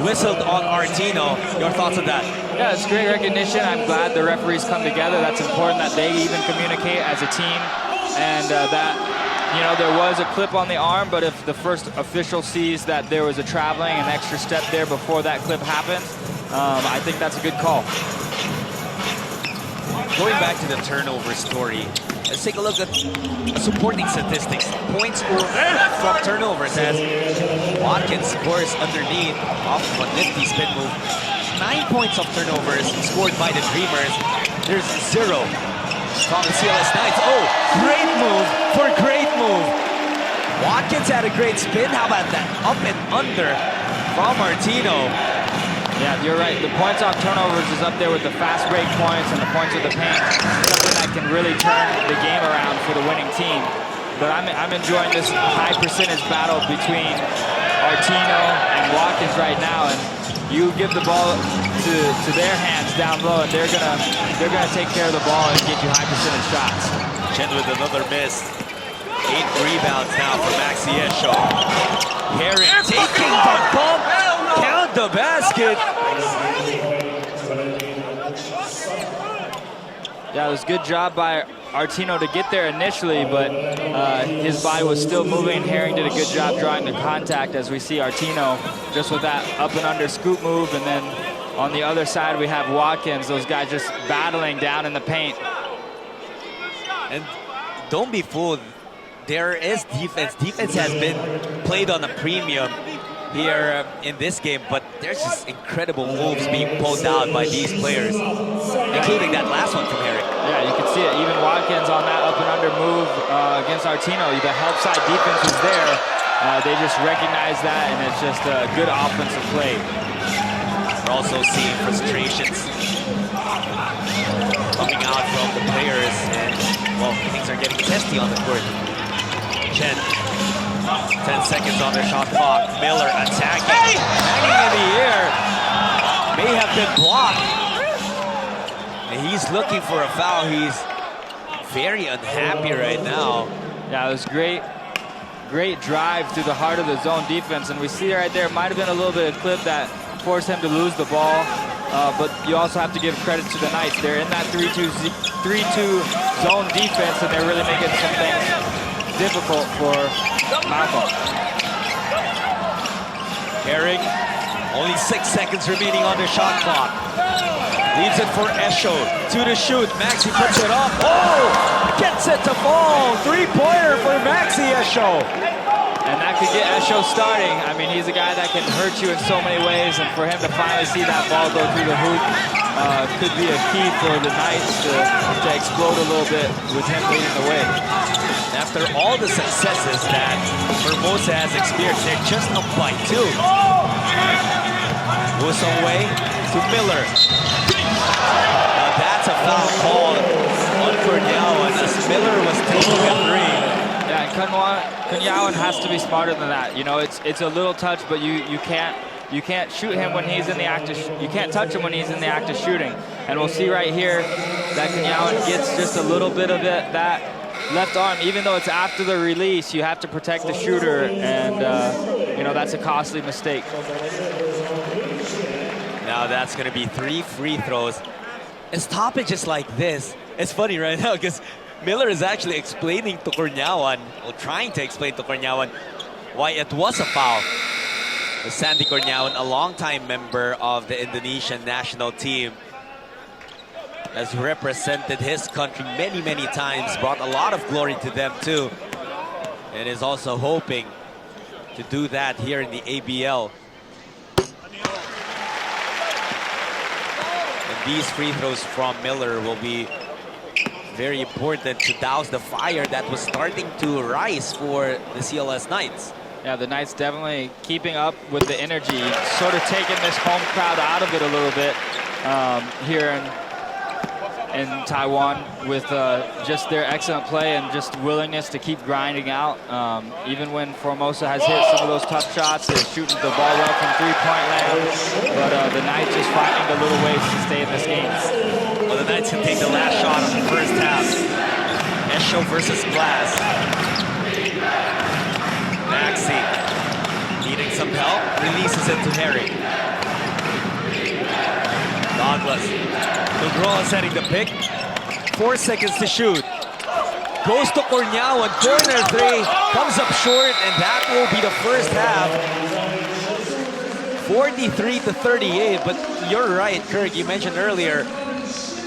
whistled on Artino. Your thoughts on that? Yeah, it's great recognition. I'm glad the referees come together. That's important that they even communicate as a team. And that, you know, there was a clip on the arm, but if the first official sees that there was a traveling, an extra step there before that clip happened, I think that's a good call. Going back to the turnover story, let's take a look at supporting statistics. Points scored from turnovers as Watkins scores underneath off of a nifty spin move. 9 points of turnovers scored by the Dreamers. There's 0 from the CLS Knights. Oh, great move for great move. Watkins had a great spin. How about that up and under from Artino? Yeah, you're right. The points off turnovers is up there with the fast break points and the points of the paint. Something that can really turn the game around for the winning team. But I'm enjoying this high percentage battle between Artino and Watkins right now. And you give the ball to their hands down low, and they're gonna take care of the ball and get you high percentage shots. Chen with another miss. 8 rebounds now for Maxi Esho. Herring taking the bump, count the basket. Yeah, it was a good job by Artino to get there initially, but his body was still moving. Herring did a good job drawing the contact, as we see Artino just with that up and under scoop move, and then on the other side we have Watkins, those guys just battling down in the paint. And don't be fooled, there is defense. Defense has been played on a premium here in this game, but there's just incredible moves being pulled out by these players, including that last one from Herring. Yeah, you can see it. Even Watkins on that up and under move against Artino. The help side defense was there. They just recognize that, and it's just a good offensive play. We're also seeing frustrations coming out from the players, and well, things are getting testy on the court. Chen, 10 seconds on their shot clock. Miller attacking, hanging in the air, may have been blocked. And he's looking for a foul. He's very unhappy right now. Yeah, it was great drive through the heart of the zone defense, and we see right there, might have been a little bit of clip that forced him to lose the ball, but you also have to give credit to the Knights. They're in that 3-2 zone defense, and they're really making some things difficult for Malcolm. Herring, only 6 seconds remaining on the shot clock. Leaves it for Esho, 2 to shoot. Maxi puts it up. Oh! Gets it to fall. 3-pointer for Maxi Esho. And that could get Esho starting. I mean, he's a guy that can hurt you in so many ways, and for him to finally see that ball go through the hoop could be a key for the Knights to explode a little bit with him leading the way. After all the successes that Formosa has experienced, they're just up by 2. Wusongwei to Miller. Now that's a foul call on Kunyawan as Miller was taking a 3. Yeah, and Kunyawan has to be smarter than that. You know, it's a little touch, but you can't shoot him when he's in the act of you can't touch him when he's in the act of shooting. And we'll see right here that Kunyawan gets just a little bit of it, that left arm. Even though it's after the release, you have to protect the shooter, and you know, that's a costly mistake. Now that's going to be 3 free throws. And stoppages like this, it's funny right now because Miller is actually explaining to Cornyawan, or trying to explain to Cornyawan, why it was a foul. Sandy Cornyawan, a longtime member of the Indonesian national team, has represented his country many, many times, brought a lot of glory to them too, and is also hoping to do that here in the ABL. And these free throws from Miller will be very important to douse the fire that was starting to rise for the CLS Knights. Yeah, the Knights definitely keeping up with the energy, sort of taking this home crowd out of it a little bit here in Taiwan with just their excellent play and just willingness to keep grinding out. Even when Formosa has hit some of those tough shots, they're shooting the ball well from three-point land, but the Knights just finding the little ways to stay in this game. Well, the Knights can take the last shot of the first half. Esho versus Glass. Maxi needing some help, releases it to Harry. Douglas. Nugrola setting the pick. 4 seconds to shoot. Goes to Cornyawan, corner 3, comes up short, and that will be the first half. 43-38, but you're right, Kirk, you mentioned earlier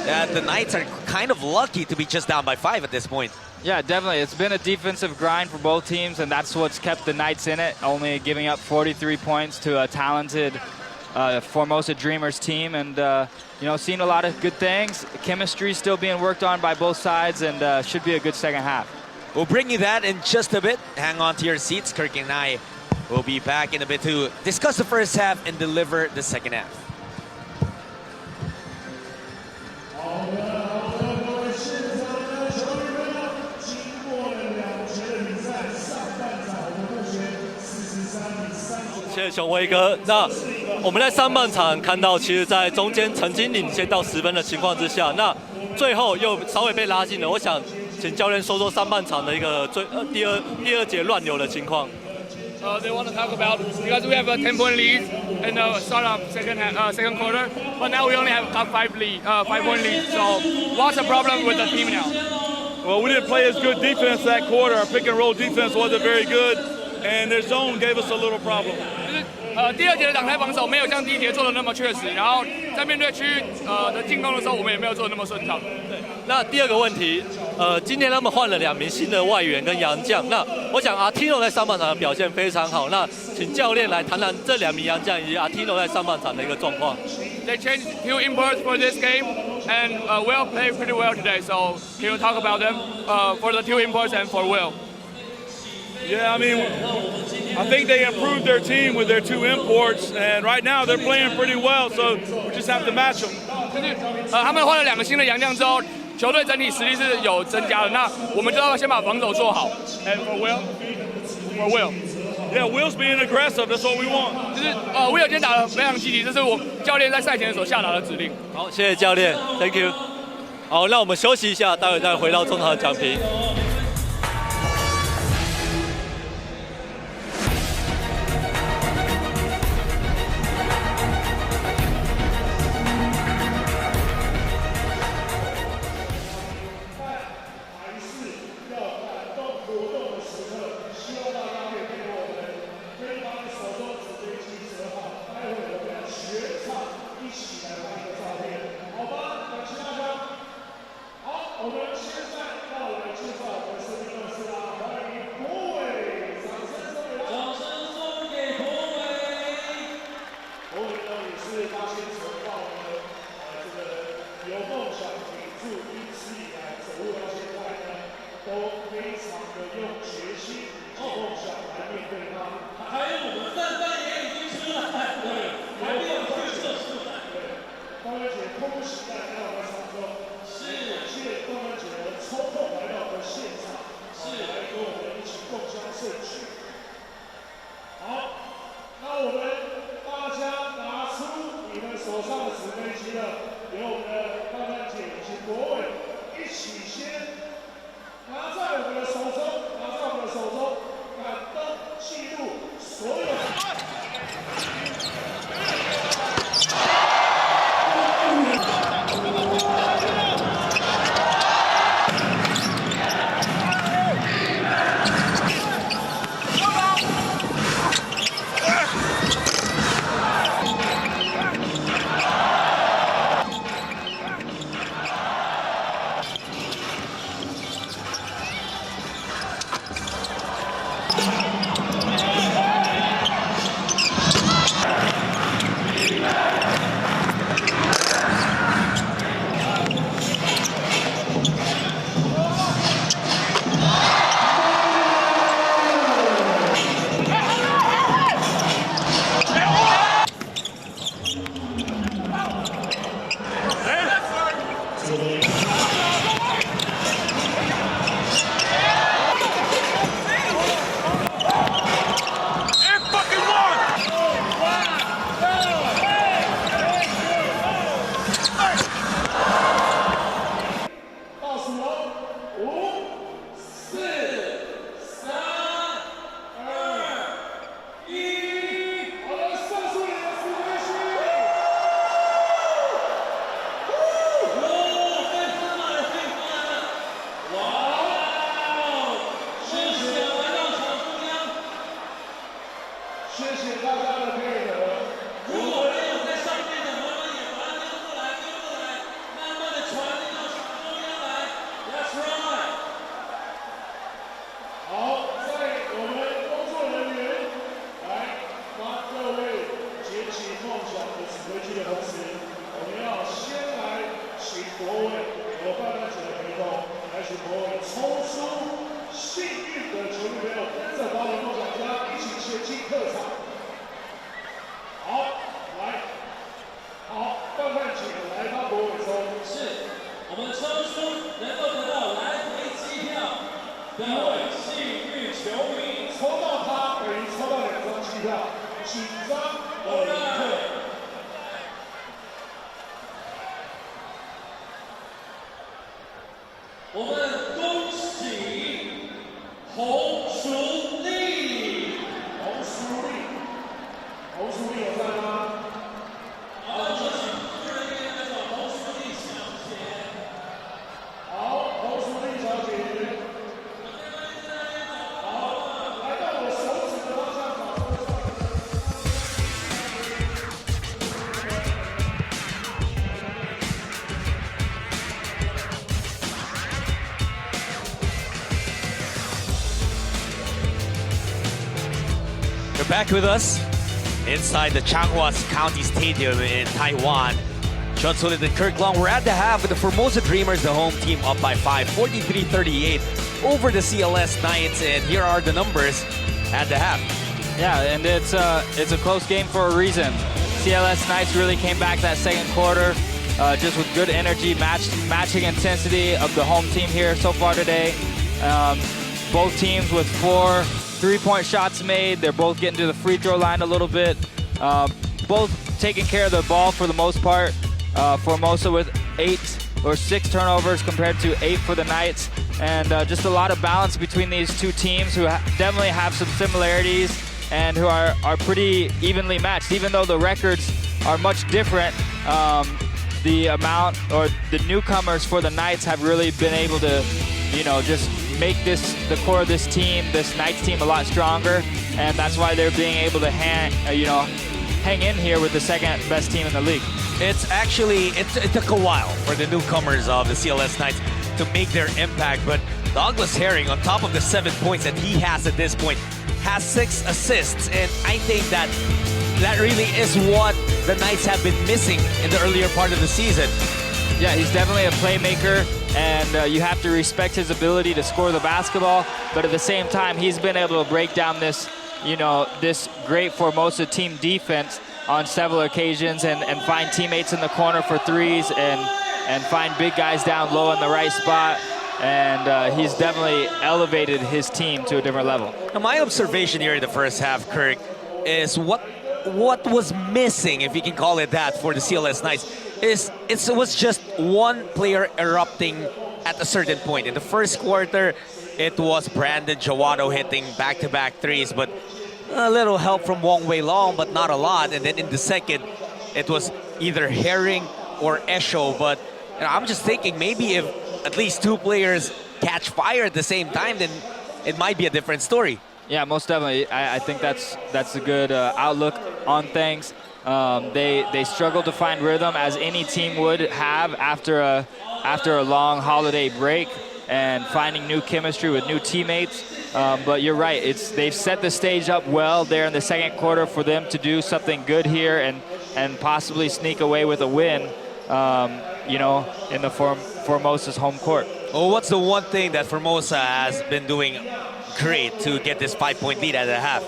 that the Knights are kind of lucky to be just down by 5 at this point. Yeah, definitely. It's been a defensive grind for both teams, and that's what's kept the Knights in it, only giving up 43 points to a talented Formosa Dreamers team, and you know, seeing a lot of good things. Chemistry still being worked on by both sides, and should be a good second half. We'll bring you that in just a bit. Hang on to your seats. Kirk and I will be back in a bit to discuss the first half and deliver the second half. Thank you, 雄威哥。那我们在上半场看到，其实，在中间曾经领先到10分的情况之下，那最后又稍微被拉近了。我想请教练说说上半场的一个第二节乱流的情况。They want to talk about because we have a 10-point lead in the start of second quarter, but now we only have a 5-point lead. So what's the problem with the team now? Well, we didn't play as good defense that quarter. Our pick and roll defense wasn't very good, and their zone gave us a little problem. 第二节的挡拆防守没有像第一节做的那么确实，然后在面对区域的进攻的时候，我们也没有做的那么顺畅。对，那第二个问题，今天他们换了2名新的外援跟洋将，那我想阿 Tino 在上半场的表现非常好，那请教练来谈谈这2名洋将以及阿 Tino 在上半场的一个状况。They changed 2 imports for this game, and Will played pretty well today. So can you talk about them for the 2 imports and for Will? Yeah, I mean, I think they improved their team with their 2 imports, and right now they're playing pretty well, so we just have to match them. 就是他们换了2个新的洋将之后，球队整体实力是有增加的。那我们就要先把防守做好。And for Will. Yeah, Will's being aggressive. That's what we want. 就是Will 今天打得非常积极，这是我教练在赛前所下达的指令。好，谢谢教练 ，Thank you。好，那我们休息一下，待会再回到中场讲评。抽到他等于抽到2张机票，紧张而离退。我们恭喜洪淑丽。洪淑丽，洪淑丽有在吗？好，有请主任员代表洪淑丽小姐。好，洪淑丽小姐。好，来到我手指的方向找。You're back with us inside the Changhua County Stadium in Taiwan. Sean Sulit and Kirk Long. We're at the half with the Formosa Dreamers, the home team, up by 5, 43-38 over the CLS Knights. And here are the numbers at the half. Yeah, and it's a close game for a reason. CLS Knights really came back that second quarter, just with good energy, matching intensity of the home team here so far today. Both teams with 4 3-point shots made. They're both getting to the free throw line a little bit. Both taking care of the ball for the most part. Formosa with 8 or 6 turnovers compared to 8 for the Knights. And just a lot of balance between these two teams who definitely have some similarities and who are pretty evenly matched. Even though the records are much different, the amount or the newcomers for the Knights have really been able to, just make the core of this team, this Knights team, a lot stronger, and that's why they're being able to hang in here with the second best team in the league. It's actually, it took a while for the newcomers of the CLS Knights to make their impact, but Douglas Herring, on top of the 7 points that he has at this point, has 6 assists, and I think that really is what the Knights have been missing in the earlier part of the season. Yeah, he's definitely a playmaker, and you have to respect his ability to score the basketball, but at the same time, he's been able to break down this, this great Formosa team defense on several occasions and find teammates in the corner for threes and find big guys down low in the right spot. And he's definitely elevated his team to a different level. Now, my observation here in the first half, Kirk, is what was missing, if you can call it that, for the CLS Knights it was just one player erupting at a certain point. In the first quarter, it was Brandon Jawado hitting back-to-back threes, but a little help from Wong Wei Long, but not a lot. And then in the second, it was either Herring or Esho. But I'm just thinking maybe if at least 2 players catch fire at the same time, then it might be a different story. Yeah, most definitely. I think that's a good outlook on things. They struggle to find rhythm, as any team would have after a long holiday break, and finding new chemistry with new teammates. But you're right, they've set the stage up well there in the second quarter for them to do something good here and possibly sneak away with a win, in the Formosa's home court. Well, what's the one thing that Formosa has been doing great to get this 5-point lead at the half?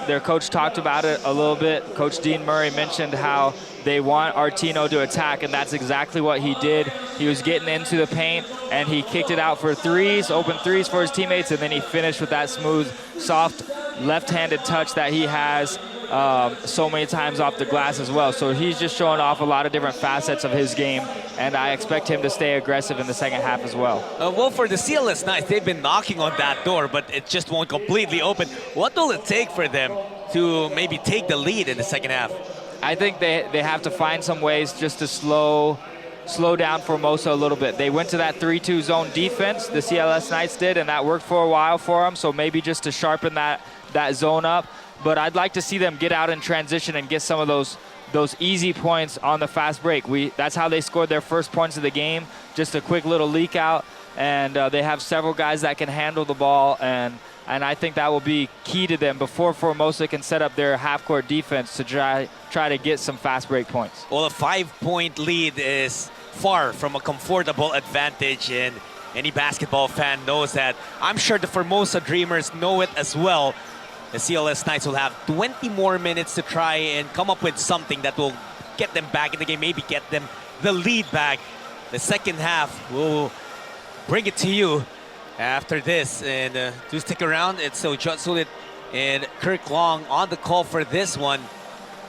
Their coach talked about it a little bit. Coach Dean Murray mentioned how they want Artino to attack, and that's exactly what he did. He was getting into the paint, and he kicked it out for threes, open threes for his teammates, and then he finished with that smooth, soft, left-handed touch that he has so many times off the glass as well. So he's just showing off a lot of different facets of his game, and I expect him to stay aggressive in the second half as well. Well, for the CLS Knights, they've been knocking on that door, but it just won't completely open. What will it take for them to maybe take the lead in the second half? I think they have to find some ways just to slow down Formosa a little bit. They went to that 3-2 zone defense, the CLS Knights did, and that worked for a while for them, so maybe just to sharpen that zone up. But I'd like to see them get out in transition and get some of those easy points on the fast break. That's how they scored their first points of the game, just a quick little leak out, and they have several guys that can handle the ball, and I think that will be key to them before Formosa can set up their half-court defense to try to get some fast break points. Well, a 5-point lead is far from a comfortable advantage, and any basketball fan knows that. I'm sure the Formosa Dreamers know it as well. The CLS Knights will have 20 more minutes to try and come up with something that will get them back in the game, maybe get them the lead back. The second half will bring it to you after this. And do stick around. It's so John Sulit and Kirk Long on the call for this one.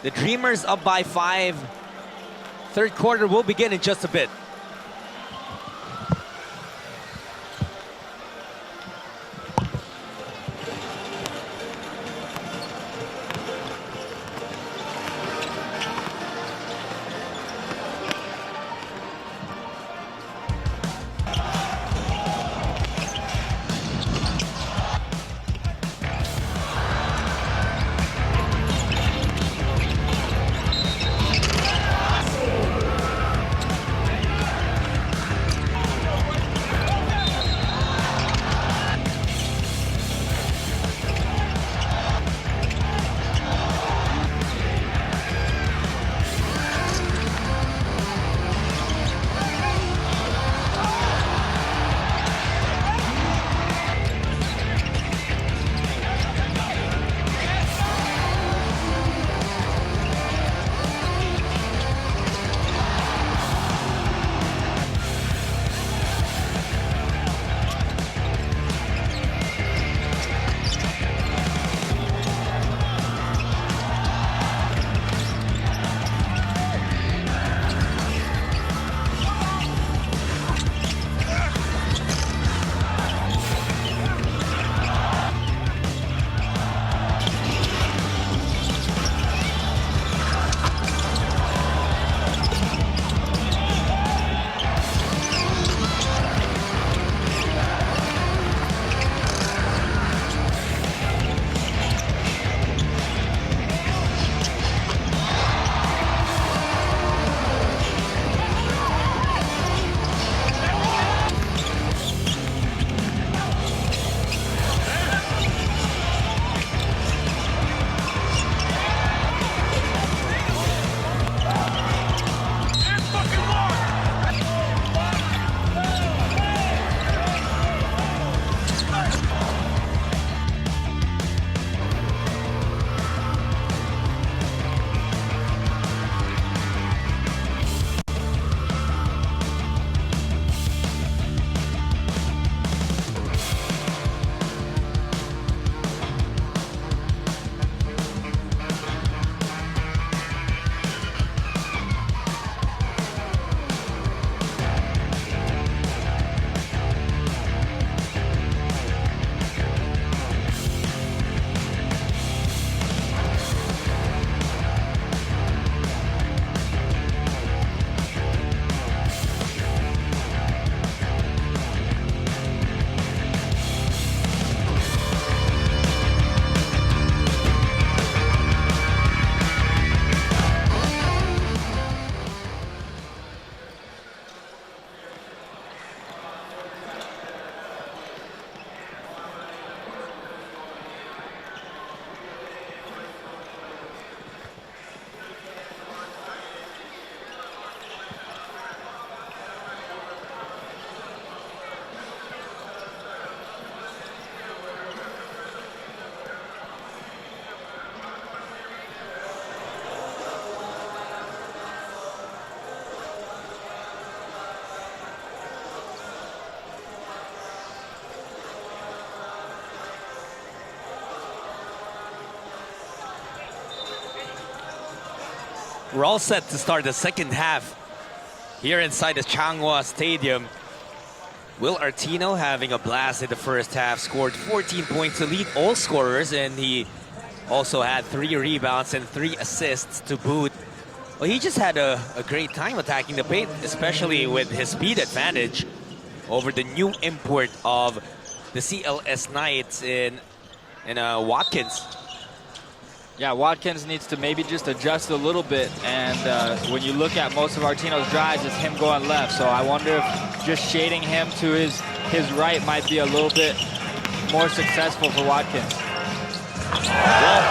The Dreamers up by 5. Third quarter will begin in just a bit. We're all set to start the second half here inside the Changhua Stadium. Will Artino having a blast in the first half, scored 14 points to lead all scorers, and he also had 3 rebounds and 3 assists to boot. Well, he just had a great time attacking the paint, especially with his speed advantage over the new import of the CLS Knights in Watkins. Yeah, Watkins needs to maybe just adjust a little bit, and when you look at most of Artino's drives, it's him going left. So I wonder if just shading him to his right might be a little bit more successful for Watkins. Well,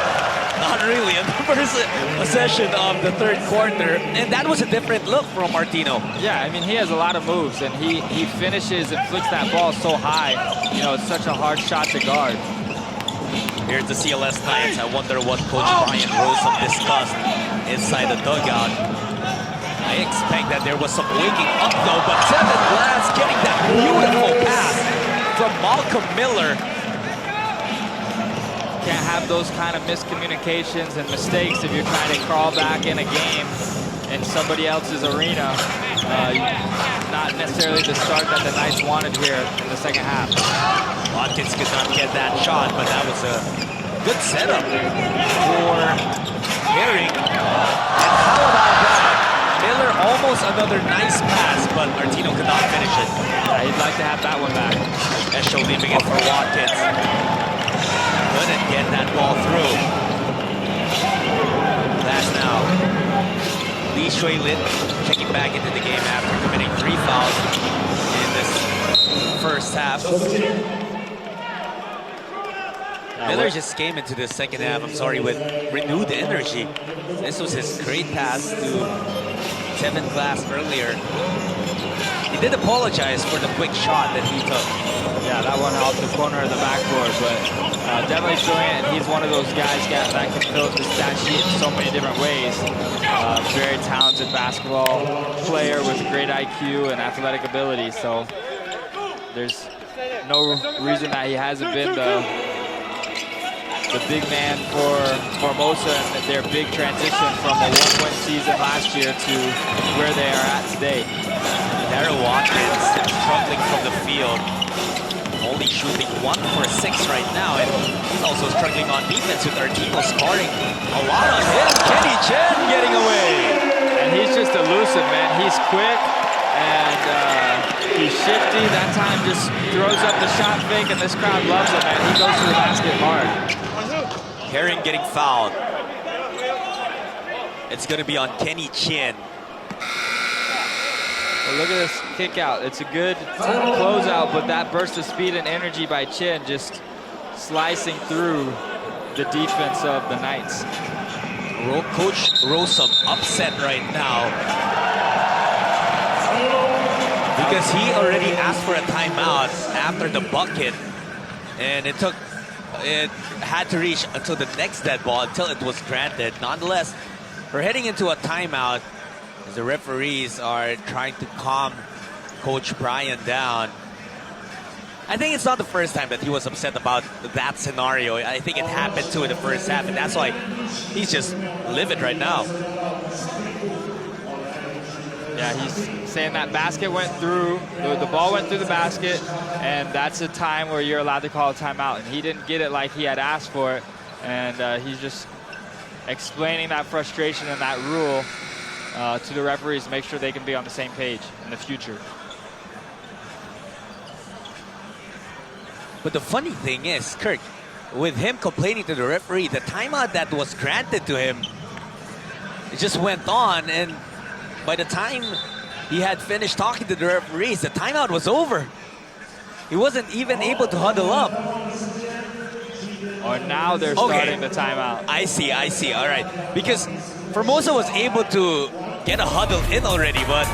not really. In the first possession of the third quarter, and that was a different look from Artino. Yeah, I mean, he has a lot of moves, and he finishes and flicks that ball so high. You know, it's such a hard shot to guard. Here's the CLS Knights. I wonder what Coach Brian Rosen discussed inside the dugout. I expect that there was some waking up though, but Tevin Glass getting that beautiful pass from Malcolm Miller. Can't have those kind of miscommunications and mistakes if you're trying to crawl back in a game in somebody else's arena. Not necessarily the start that the Knights wanted here in the second half. Watkins could not get that shot, but that was a good setup for Herring. And how about that? Miller almost another nice pass, but Artino could not finish it. Yeah, he'd like to have that one back. Esho leaving it for Watkins. Couldn't get that ball through. That's now. Lee Shui-Lin checking back into the game after committing 3 fouls in this first half. Miller just came into the second half, with renewed energy. This was his great pass to Tevin Glass earlier. He did apologize for the quick shot that he took. Yeah, that one off the corner of the backboard, but definitely showing it. And he's one of those guys that can fill the stat sheet in so many different ways. Very talented basketball player with great IQ and athletic ability. So there's no reason that he hasn't been the big man for Formosa and their big transition from a 1-win season last year to where they are at today. Darryl Watkins struggling from the field, only shooting 1 for 6 right now, and he's also struggling on defense with Artino scoring a lot on him. Kenny Chen getting away. And he's just elusive, man. He's quick and he's shifty. That time just throws up the shot fake, and this crowd loves him, man. He goes to the basket hard. Herring getting fouled. It's going to be on Kenny Chen. Well, look at this kick out. It's a good closeout, but that burst of speed and energy by Chen just slicing through the defense of the Knights. Coach Rosum upset right now because he already asked for a timeout after the bucket, and it had to reach until the next dead ball until it was granted. Nonetheless, we're heading into a timeout as the referees are trying to calm Coach Brian down. I think it's not the first time that he was upset about that scenario. I think it happened too in the first half, and that's why he's just livid right now. Yeah, he's saying that basket went through, the ball went through the basket, and that's a time where you're allowed to call a timeout. And he didn't get it like he had asked for it, and he's just explaining that frustration and that rule to the referees to make sure they can be on the same page in the future. But the funny thing is, Kirk, with him complaining to the referee, the timeout that was granted to him, it just went on, and by the time he had finished talking to the referees, the timeout was over. He wasn't even able to huddle up. Or now they're starting the timeout. I see, all right. Because Formosa was able to get a huddle in already, but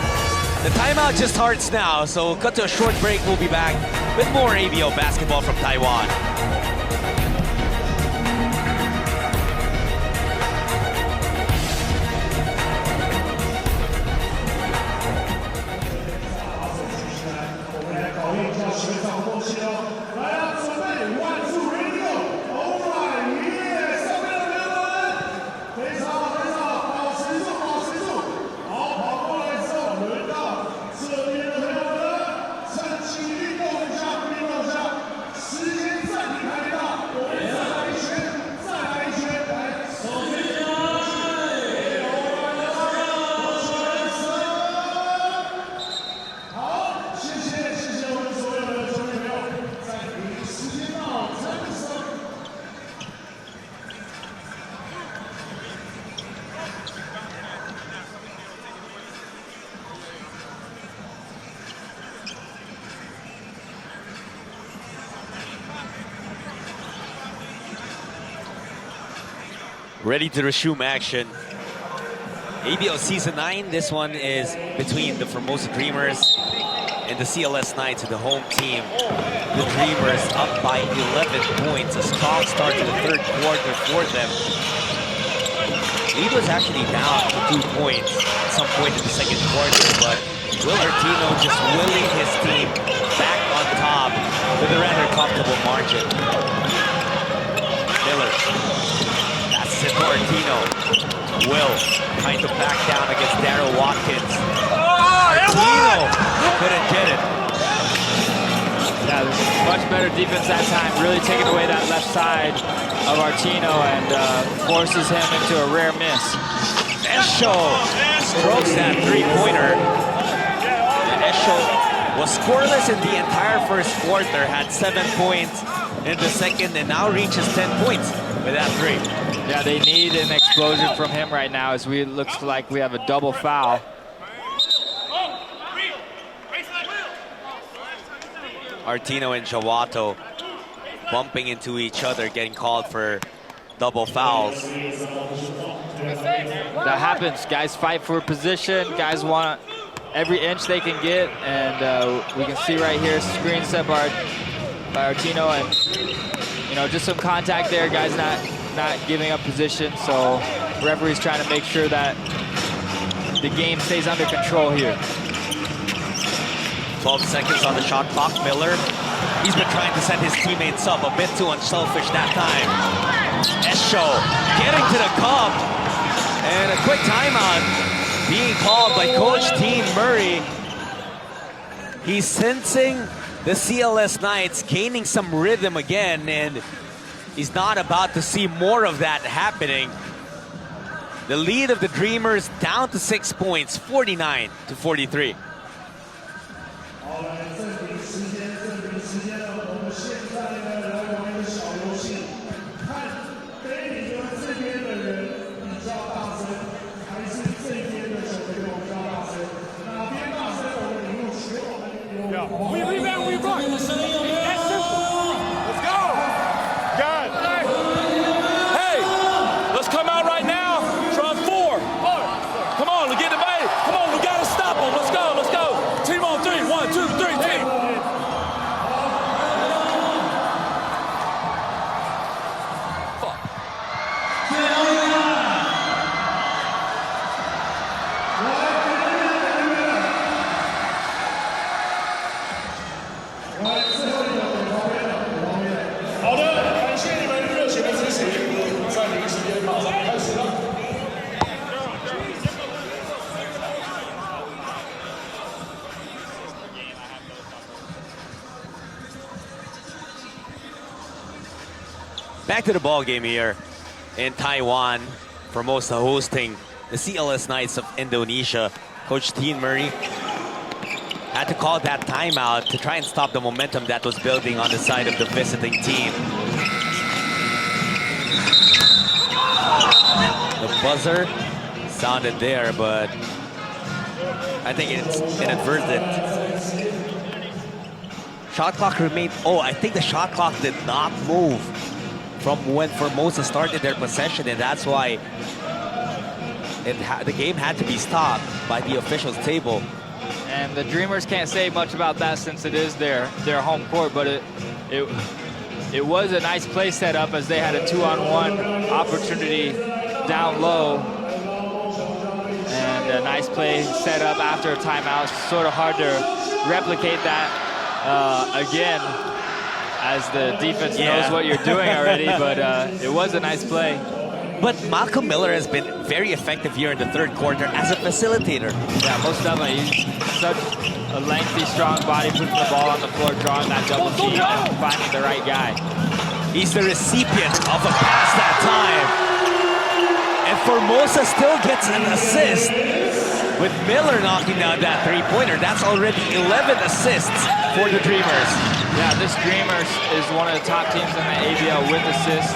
the timeout just starts now. So cut to a short break. We'll be back with more ABO basketball from Taiwan. ready to resume action. ABL Season 9, this one is between the Formosa Dreamers and the CLS Knights, the home team. The Dreamers up by 11 points, a strong start to the third quarter for them. Lead was actually down to 2 points at some point in the second quarter, but Will Artino just willing his team back on top with a rather comfortable margin. Miller, that's it for Artino. Will trying to back down against Darryl Watkins. Artino couldn't get it. Yeah, much better defense that time, really taking away that left side of Artino and forces him into a rare miss. Esho strokes that three-pointer. Esho was scoreless in the entire first quarter, had 7 points in the second, and now reaches 10 points with that three. Yeah, they need an explosion from him right now as we looks like we have a double foul. Artino and Jawato bumping into each other, getting called for double fouls. That happens. Guys fight for position. Guys want every inch they can get, and we can see right here screen set by Artino, and just some contact there. Guys not giving up position, so referee's trying to make sure that the game stays under control here. 12 seconds on the shot clock. Miller, he's been trying to set his teammates up, a bit too unselfish that time. Esho getting to the cup, and a quick timeout being called by Coach Dean Murray. He's sensing the CLS Knights gaining some rhythm again, and he's not about to see more of that happening. The lead of the Dreamers down to 6 points, 49-43. We rebound, we run. That's simple. Let's go. Got it. Hey, let's come out right now. Try 4. Come on, let's get the bait. Come on, we gotta stop them. Let's go, let's go. Team on 3. 1, 2, 3, team. Back to the ball game here in Taiwan. Formosa hosting the CLS Knights of Indonesia. Coach Dean Murray had to call that timeout to try and stop the momentum that was building on the side of the visiting team. The buzzer sounded there, but I think it's inadvertent. Shot clock remained. Oh, I think the shot clock did not move from when Formosa started their possession, and that's why the game had to be stopped by the officials' table. And the Dreamers can't say much about that since it is their home court, but it was a nice play set up as they had a 2-on-1 opportunity down low. And a nice play set up after a timeout. Sort of hard to replicate that again, as the defense knows what you're doing already, but it was a nice play. But Malcolm Miller has been very effective here in the third quarter as a facilitator. Yeah, most definitely. He's such a lengthy, strong body, putting the ball on the floor, drawing that double team, and finding the right guy. He's the recipient of a pass that time. And Formosa still gets an assist with Miller knocking down that three-pointer. That's already 11 assists for the Dreamers. Yeah, this Dreamers is one of the top teams in the ABL with assists.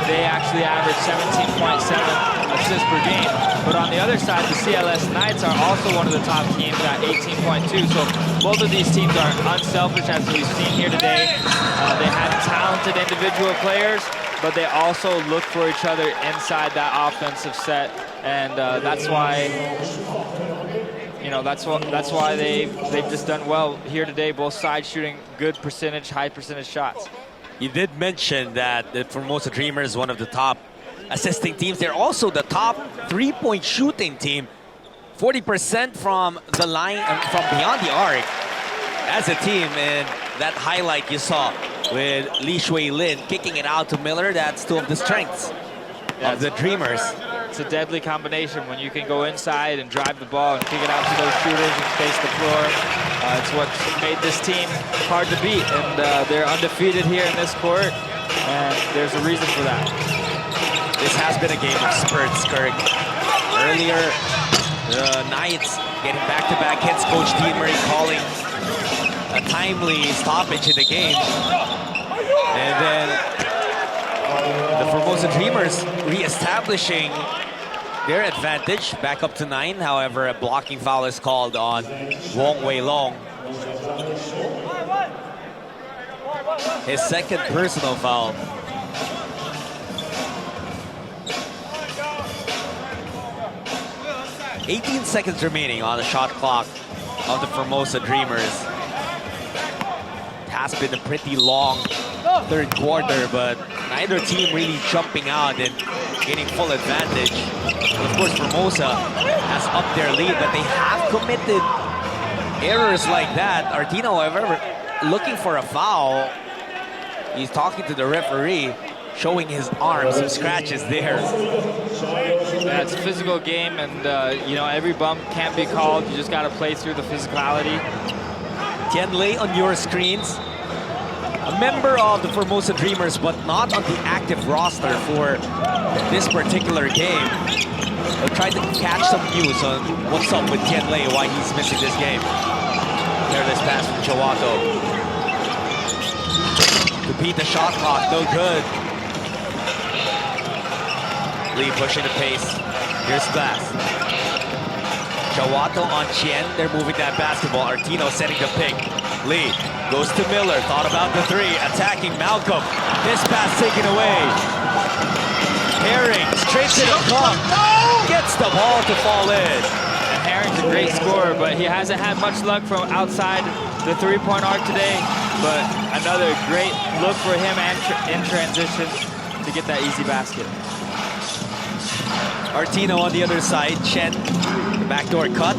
They actually average 17.7 assists per game. But on the other side, the CLS Knights are also one of the top teams at 18.2. So both of these teams are unselfish, as we've seen here today. They had talented individual players, but they also look for each other inside that offensive set, and that's why, that's why they've just done well here today. Both sides shooting good percentage, high percentage shots. You did mention that the Formosa Dreamers, one of the top assisting teams. They're also the top three-point shooting team. 40% from the line, from beyond the arc as a team. And that highlight you saw with Lee Shui Lin kicking it out to Miller, that's two of the strengths of the Dreamers. It's a deadly combination when you can go inside and drive the ball and kick it out to those shooters and space the floor. It's what made this team hard to beat, and they're undefeated here in this court, and there's a reason for that. This has been a game of spurts, Kirk. Earlier, the Knights getting back-to-back hits, Coach Deemery calling a timely stoppage in the game. And then the Formosa Dreamers re-establishing their advantage, back up to 9. However, a blocking foul is called on Wong Wei Long. His second personal foul. 18 seconds remaining on the shot clock of the Formosa Dreamers. It has been a pretty long third quarter, but neither team really jumping out and gaining full advantage. Of course, Formosa has upped their lead, but they have committed errors like that. Artino, however, looking for a foul. He's talking to the referee, showing his arm, some scratches there. Yeah, it's a physical game, and every bump can't be called. You just got to play through the physicality. Tian Lei on your screens. A member of the Formosa Dreamers, but not on the active roster for this particular game. We'll try to catch some news on what's up with Tian Lei, why he's missing this game. Careless pass from Chawato. To beat the shot clock, no good. Lee pushing the pace. Here's Glass. Chawato on Chien. They're moving that basketball. Artino setting the pick. Lee goes to Miller. Thought about the three. Attacking Malcolm. This pass taken away. Herring straight to the cup. Gets the ball to fall in. And Herring's a great scorer, but he hasn't had much luck from outside the three-point arc today. But another great look for him in transition to get that easy basket. Artino on the other side. Chen, the backdoor cut.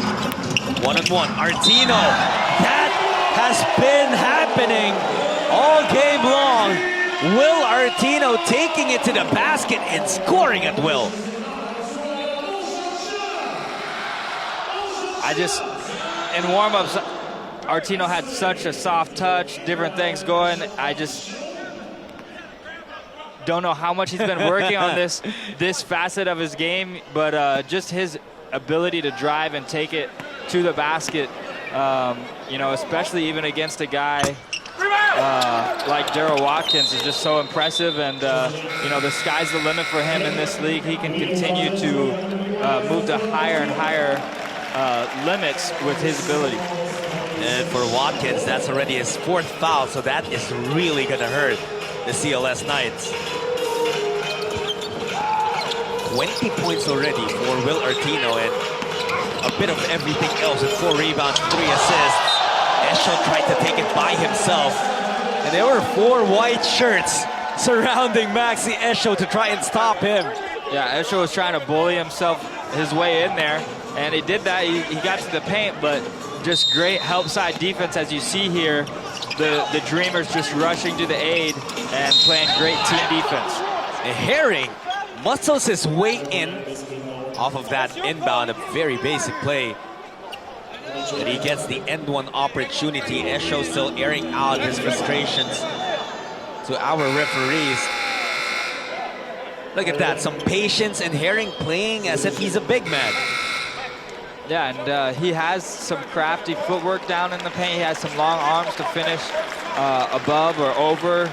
One-on-one. Artino. That has been happening all game long. Will Artino taking it to the basket and scoring at will. In warm-ups, Artino had such a soft touch, different things going. I just don't know how much he's been working on this facet of his game, but just his ability to drive and take it to the basket, especially even against a guy like Darryl Watkins, is just so impressive. And the sky's the limit for him in this league. He can continue to move to higher and higher limits with his ability. And for Watkins, that's already his 4th foul, so that is really going to hurt the CLS Knights. 20 points already for Will Artino, and a bit of everything else with 4 rebounds, 3 assists. Esho tried to take it by himself, and there were 4 white shirts surrounding Maxi Esho to try and stop him. Yeah, Esho was trying to bully his way in there, and he did that. He got to the paint, but just great help side defense, as you see here. The Dreamers just rushing to the aid and playing great team defense. And Herring muscles his way in off of that inbound, a very basic play. But he gets the end one opportunity. Esho still airing out his frustrations to our referees. Look at that, some patience, and Herring playing as if he's a big man. Yeah, and he has some crafty footwork down in the paint. He has some long arms to finish above or over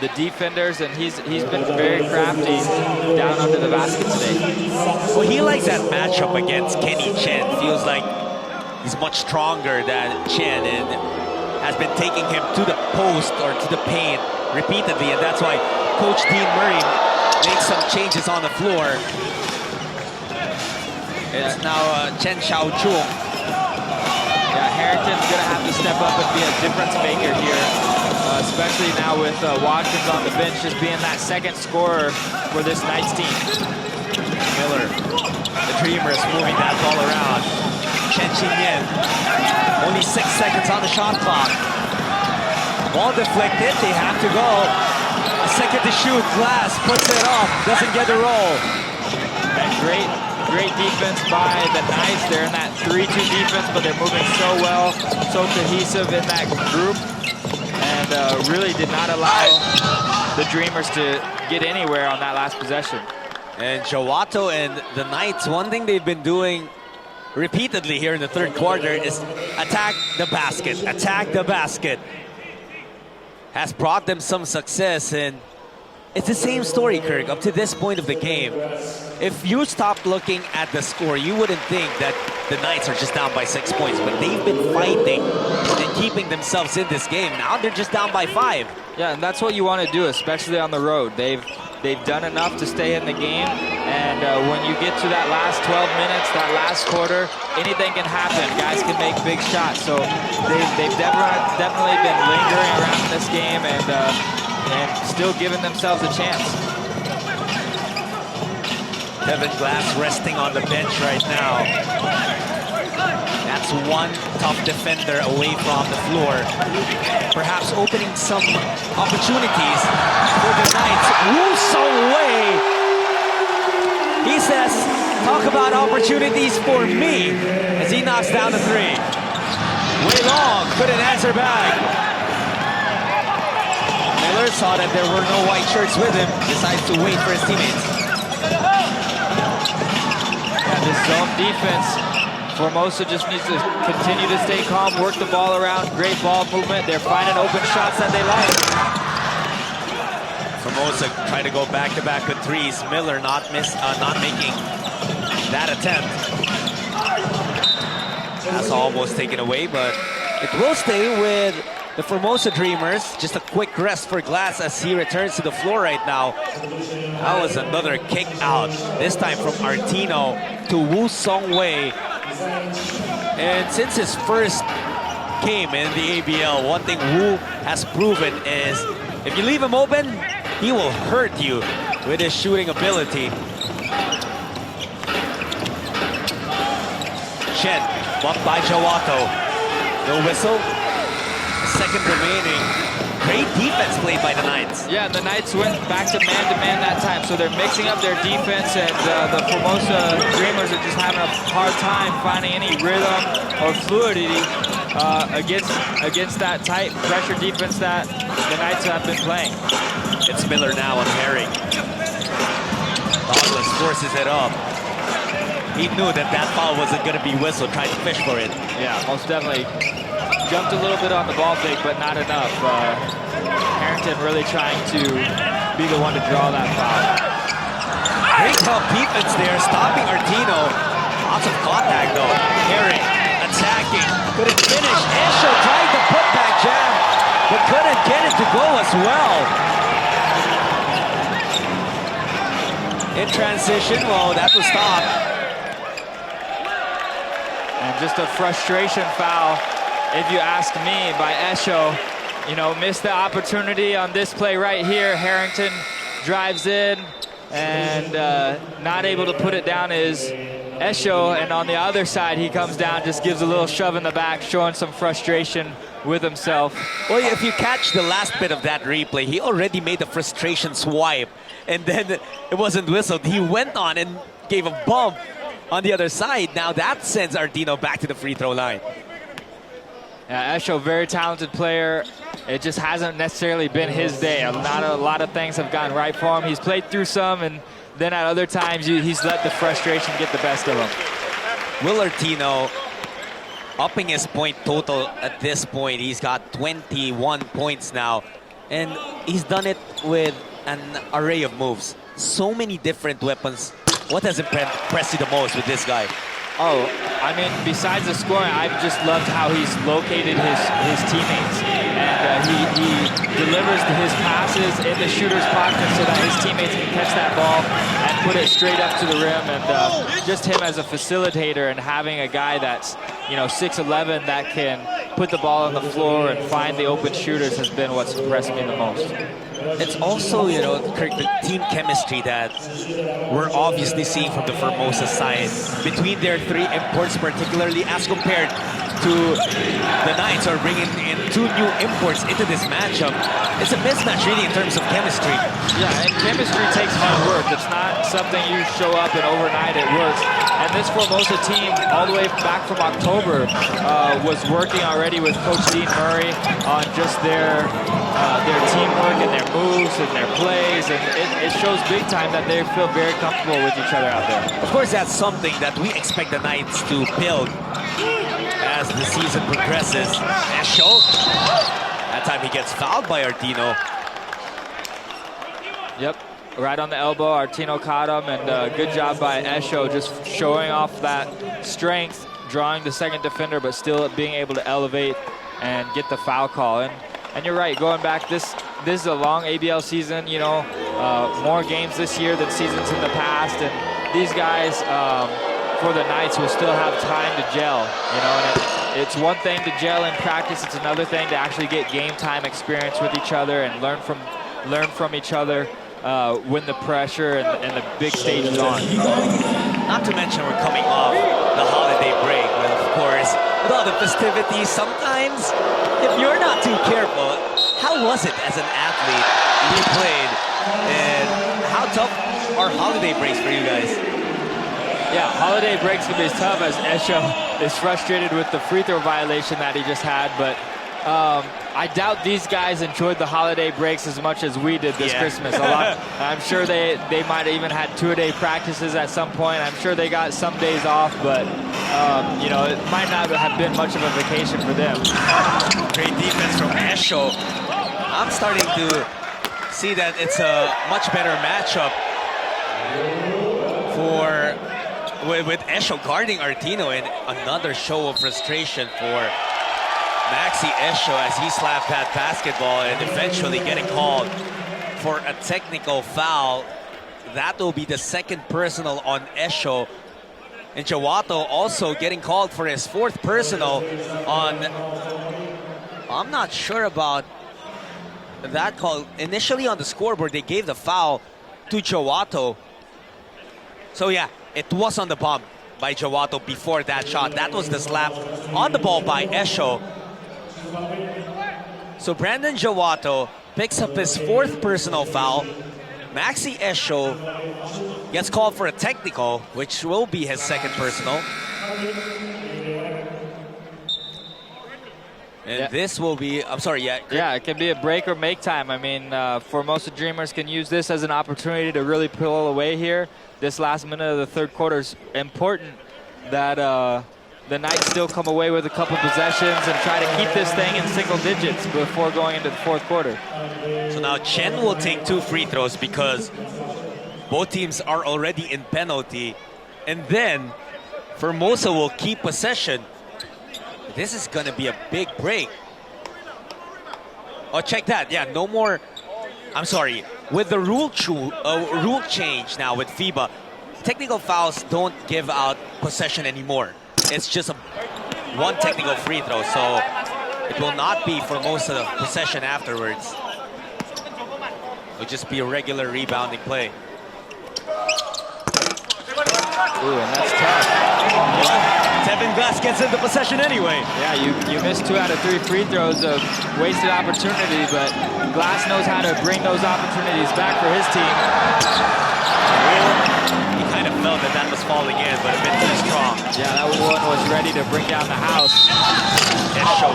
the defenders, and he's been very crafty down under the basket today. Well, he likes that matchup against Kenny Chen. Feels like he's much stronger than Chen, and has been taking him to the post or to the paint repeatedly, and that's why Coach Dean Murray make some changes on the floor. It's now Chen Xiaochung. Yeah, Harrington's going to have to step up and be a difference maker here, especially now with Watkins on the bench just being that second scorer for this Knights team. Miller, the Dreamers moving that ball around. Chen Qingyan, only 6 seconds on the shot clock. Ball deflected, they have to go. A second to shoot, Glass puts it up, doesn't get the roll. And great defense by the Knights. They're in that 3-2 defense, but they're moving so well, so cohesive in that group, and really did not allow the Dreamers to get anywhere on that last possession. And Jawato and the Knights, one thing they've been doing repeatedly here in the third quarter is attack the basket, attack the basket. Has brought them some success, and it's the same story, Kirk, up to this point of the game. If you stopped looking at the score, you wouldn't think that the Knights are just down by 6 points, but they've been fighting and keeping themselves in this game. Now they're just down by 5. Yeah, and that's what you want to do, especially on the road. They've done enough to stay in the game, and when you get to that last 12 minutes, that last quarter, anything can happen. Guys can make big shots, so they've definitely been lingering around in this game and still giving themselves a chance. Kevin Glass resting on the bench right now. That's one tough defender away from the floor. Perhaps opening some opportunities for the Knights. Woo Sung Wei! He says, talk about opportunities for me, as he knocks down the 3. Wei Long couldn't answer back. Miller saw that there were no white shirts with him, decides to wait for his teammates. This zone defense, Formosa just needs to continue to stay calm, work the ball around, great ball movement. They're finding open shots that they like. Formosa trying to go back-to-back with 3s. Miller not making that attempt. That's almost taken away, but it will stay with the Formosa Dreamers. Just a quick rest for Glass as he returns to the floor right now. That was another kick out, this time from Artino to Woo Sung Wei. And since his first game in the ABL, one thing Woo has proven is if you leave him open, he will hurt you with his shooting ability. Chen, bumped by Jawato. No whistle. Second remaining. Great defense played by the Knights. Yeah, the Knights went back to man that time, so they're mixing up their defense, and the Formosa Dreamers are just having a hard time finding any rhythm or fluidity against that tight pressure defense that the Knights have been playing. It's Miller now on Herring. Douglas forces it up. He knew that foul wasn't going to be whistled, trying to fish for it. Yeah, most definitely. Jumped a little bit on the ball fake, but not enough. Harrington really trying to be the one to draw that foul. Great tough defense there, stopping Artino. Lots of contact though. Herring attacking, couldn't finish. Esho tried the putback jam, but couldn't get it to go as well. In transition, well, that was stopped. And just a frustration foul, if you ask me, by Esho. You know, missed the opportunity on this play right here. Harrington drives in and not able to put it down is Esho. And on the other side, he comes down, just gives a little shove in the back, showing some frustration with himself. Well, if you catch the last bit of that replay, he already made the frustration swipe. And then it wasn't whistled. He went on and gave a bump on the other side. Now that sends Artino back to the free throw line. Yeah, Esho, very talented player. It just hasn't necessarily been his day. Not a lot of things have gone right for him. He's played through some, and then at other times, he's let the frustration get the best of him. Will Artino upping his point total at this point. He's got 21 points now, and he's done it with an array of moves. So many different weapons. What has impressed you the most with this guy? Oh, I mean, besides the scoring, I've just loved how he's located his teammates. And he delivers his passes in the shooter's pocket so that his teammates can catch that ball and put it straight up to the rim. And just him as a facilitator and having a guy that's 6'11" that can put the ball on the floor and find the open shooters has been what's impressed me the most. It's also, the team chemistry that we're obviously seeing from the Formosa side between their three imports, particularly as compared to the Knights are bringing in two new imports into this matchup. It's a mismatch really in terms of chemistry. Yeah, and chemistry takes hard work. It's not something you show up and overnight it works. And this Formosa team, all the way back from October, was working already with Coach Dean Murray on just their teamwork and their moves and their plays, and it shows big time that they feel very comfortable with each other out there. Of course, that's something that we expect the Knights to build as the season progresses. Esho, that time he gets fouled by Artino. Yep, right on the elbow, Artino caught him, and good job by Esho just showing off that strength, drawing the second defender, but still being able to elevate and get the foul call. And you're right, going back, this is a long ABL season, more games this year than seasons in the past, and these guys, for the Knights, will still have time to gel, and it's one thing to gel in practice, it's another thing to actually get game time experience with each other and learn from each other when the pressure and the big stage is on. Not to mention we're coming off the holiday break, but of course, with all the festivities, sometimes, if you're not too careful, how was it as an athlete you played, and how tough are holiday breaks for you guys? Yeah, holiday breaks can be tough as Esho is frustrated with the free throw violation that he just had, but I doubt these guys enjoyed the holiday breaks as much as we did this Christmas. I'm sure they might have even had two-a-day practices at some point. I'm sure they got some days off, but it might not have been much of a vacation for them. Great defense from Esho. I'm starting to see that it's a much better matchup with Esho guarding Artino, and another show of frustration for Maxi Esho as he slapped that basketball and eventually getting called for a technical foul. That will be the second personal on Esho. And Jawato also getting called for his fourth personal on... I'm not sure about that call. Initially on the scoreboard, they gave the foul to Jawato. So yeah, it was on the bump by Jawato before that shot. That was the slap on the ball by Esho. So Brandon Jawato picks up his fourth personal foul. Maxi Esho gets called for a technical, which will be his second personal. And this will be, I'm sorry, Yeah, it can be a break or make time. I mean, Formosa Dreamers can use this as an opportunity to really pull away here. This last minute of the third quarter is important that the Knights still come away with a couple possessions and try to keep this thing in single digits before going into the fourth quarter. So now Chen will take two free throws because both teams are already in penalty. And then Formosa will keep possession. This is going to be a big break. Oh, check that. Yeah, no more. I'm sorry. With the rule change now with FIBA, technical fouls don't give out possession anymore. It's just one technical free throw, so it will not be Formosa possession afterwards. It'll just be a regular rebounding play. Ooh, and that's tough. Tevin Glass gets into possession anyway. Yeah, you missed 2 out of 3 free throws of wasted opportunity, but Glass knows how to bring those opportunities back for his team. He kind of felt that was falling in, but a bit too strong. Yeah, that one was ready to bring down the house. Esho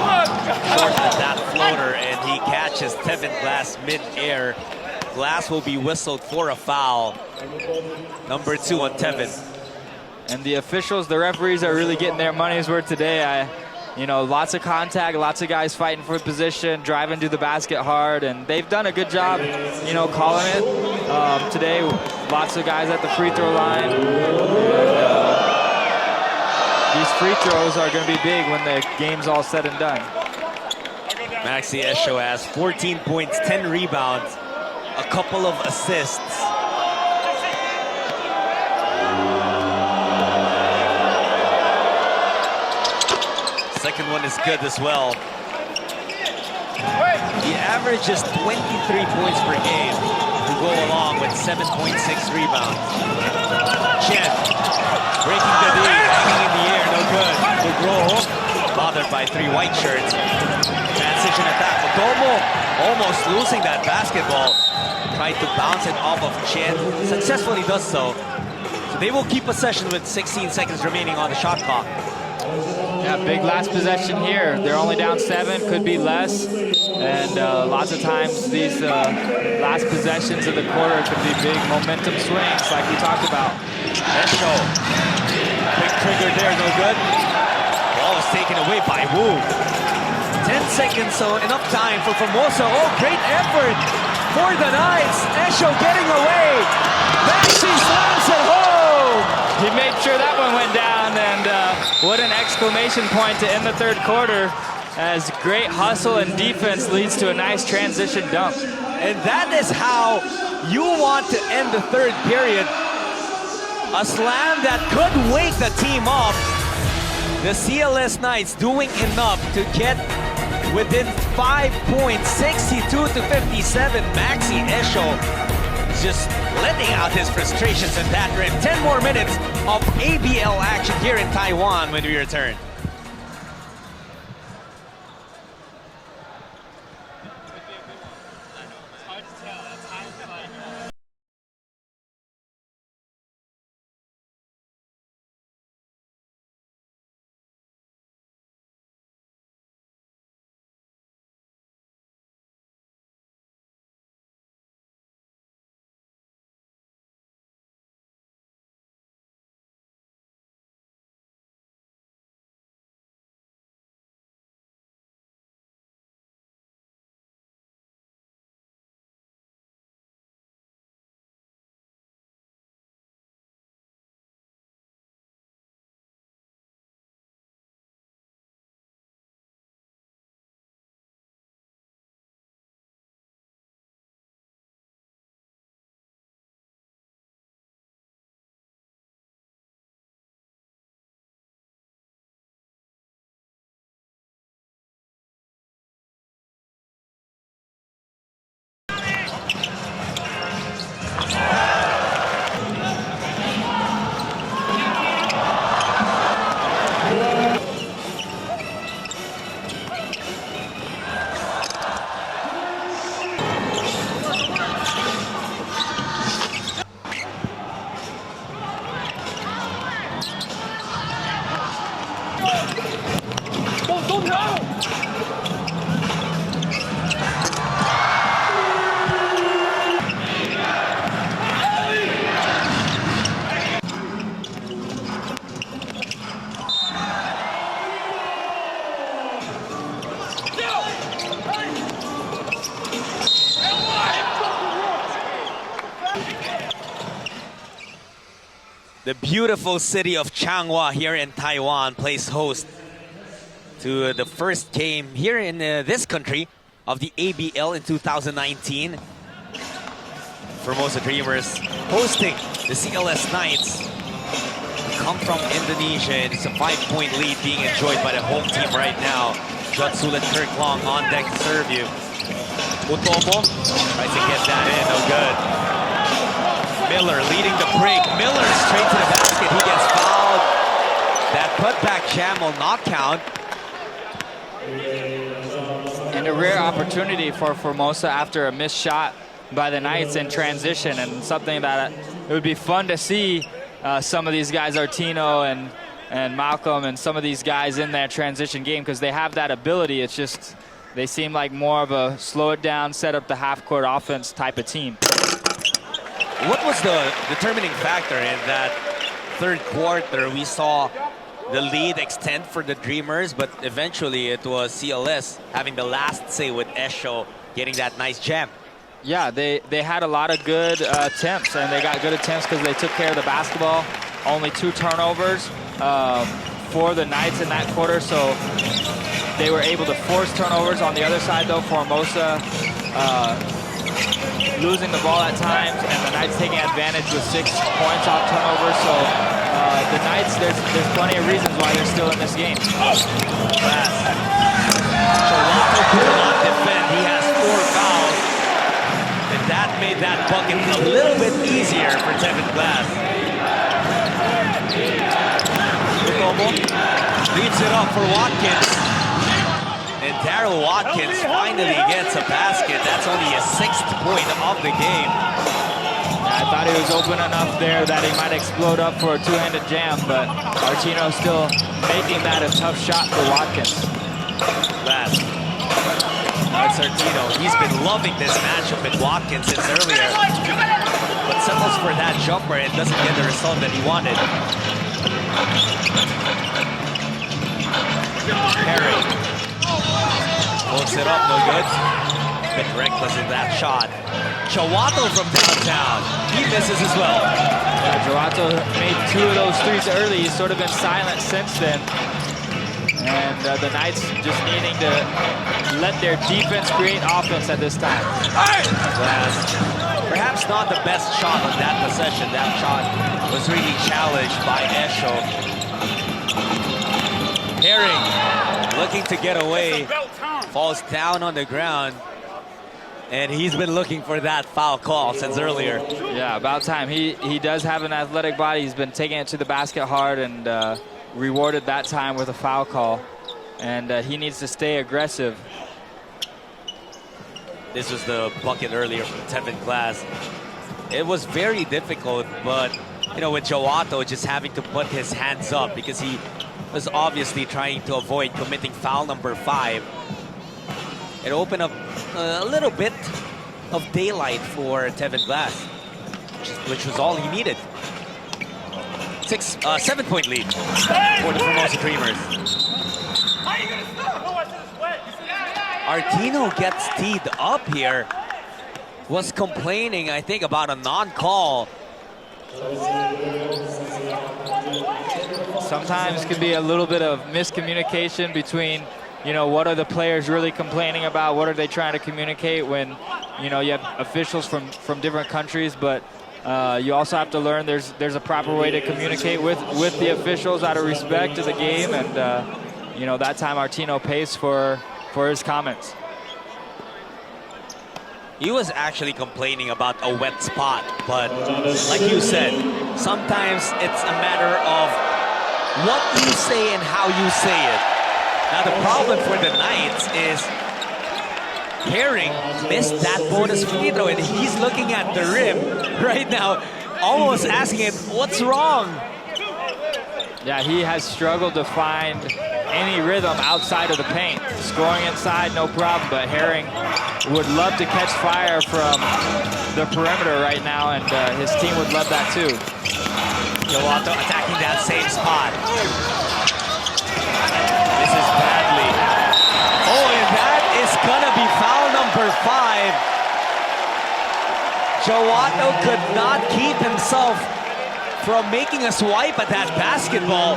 shortened that floater, and he catches Tevin Glass mid-air. Glass will be whistled for a foul. Number 2 on Tevin. And the officials, the referees are really getting their money's worth today. Lots of contact, lots of guys fighting for position, driving to the basket hard, and they've done a good job, calling it today. Lots of guys at the free throw line. These free throws are going to be big when the game's all said and done. Maxi Esho has 14 points, 10 rebounds, a couple of assists. Second one is good as well. He averages 23 points per game to go along with 7.6 rebounds. Chen breaking the D, hanging in the air, no good. Bugroho bothered by 3 white shirts. Transition attack. Otomo almost losing that basketball. Tried to bounce it off of Chen. Successfully does so. So they will keep possession with 16 seconds remaining on the shot clock. Yeah, big last possession here. They're only down 7, could be less. And lots of times these last possessions of the quarter could be big momentum swings like we talked about. Esho. Quick trigger there, no good. Ball was taken away by Wu. 10 seconds, so enough time for Formosa. Oh, great effort for the Knights. Esho getting away. Maxi slams it home. He made sure that one went down, and what an exclamation point to end the third quarter, as great hustle and defense leads to a nice transition dunk. And that is how you want to end the third period. A slam that could wake the team up. The CLS Knights doing enough to get within 5 points, 62 to 57. Maxi Esho just letting out his frustrations in that rim. 10 more minutes of ABL action here in Taiwan when we return. The beautiful city of Changhua here in Taiwan plays host to the first game here in this country of the ABL in 2019. Formosa Dreamers hosting the CLS Knights, who come from Indonesia, and it's a 5-point lead being enjoyed by the home team right now. Jutsulet Kirk Long on deck to serve you. Otomo tries to get that in, no good. Miller leading the break. Miller straight to the basket. He gets fouled. That putback jam will not count. And a rare opportunity for Formosa after a missed shot by the Knights in transition, and something that it would be fun to see some of these guys, Artino and Malcolm, and some of these guys in that transition game, because they have that ability. It's just they seem like more of a slow it down, set up the half-court offense type of team. What was the determining factor in that third quarter? We saw the lead extend for the Dreamers, but eventually it was CLS having the last say with Esho getting that nice jam. Yeah, they had a lot of good attempts, and they got good attempts because they took care of the basketball. Only 2 turnovers for the Knights in that quarter, so they were able to force turnovers. On the other side, though, Formosa losing the ball at times, and the Knights taking advantage with 6 points off turnovers. So the Knights, there's plenty of reasons why they're still in this game. Toronto could not defend. He has 4 fouls. And that made that bucket a little bit easier for Tevin Glass. Leads it up for Watkins. And Darryl Watkins finally gets a basket. That's only his 6th point of the game. I thought he was open enough there that he might explode up for a 2-handed jam, but Artino still making that a tough shot for Watkins. Glass. That's Artino. He's been loving this matchup with Watkins since earlier. But settles for that jumper and doesn't get the result that he wanted. Perry pulls it up, no good. A bit reckless in that shot. Chawato from downtown. He misses as well. Yeah, Chawato made 2 of those threes early. He's sort of been silent since then. And the Knights just needing to let their defense create offense at this time. Glass. Perhaps not the best shot on that possession. That shot was really challenged by Esho. Herring looking to get away, falls down on the ground, and he's been looking for that foul call since earlier. Yeah, about time. He does have an athletic body. He's been taking it to the basket hard and rewarded that time with a foul call. And he needs to stay aggressive. This was the bucket earlier from Tevin Glass. It was very difficult, but you know, with Chawato just having to put his hands up because he was obviously trying to avoid committing foul number 5. It opened up a little bit of daylight for Tevin Glass, which was all he needed. 7-point lead for the Formosa Dreamers. Artino gets teed up here. Was complaining, I think, about a non-call. Sometimes can be a little bit of miscommunication between, you know, what are the players really complaining about? What are they trying to communicate when, you know, you have officials from different countries, but you also have to learn there's a proper way to communicate with the officials out of respect to the game, and you know, that time Artino pays for his comments. He was actually complaining about a wet spot, but like you said, sometimes it's a matter of what you say and how you say it. Now the problem for the Knights is Herring missed that bonus free throw, and he's looking at the rim right now, almost asking him, what's wrong? Yeah, he has struggled to find any rhythm outside of the paint. Scoring inside, no problem, but Herring would love to catch fire from the perimeter right now, and his team would love that too. Chawato attacking that same spot. This is badly. Oh, and that is gonna be foul number 5. Chawato could not keep himself from making a swipe at that basketball.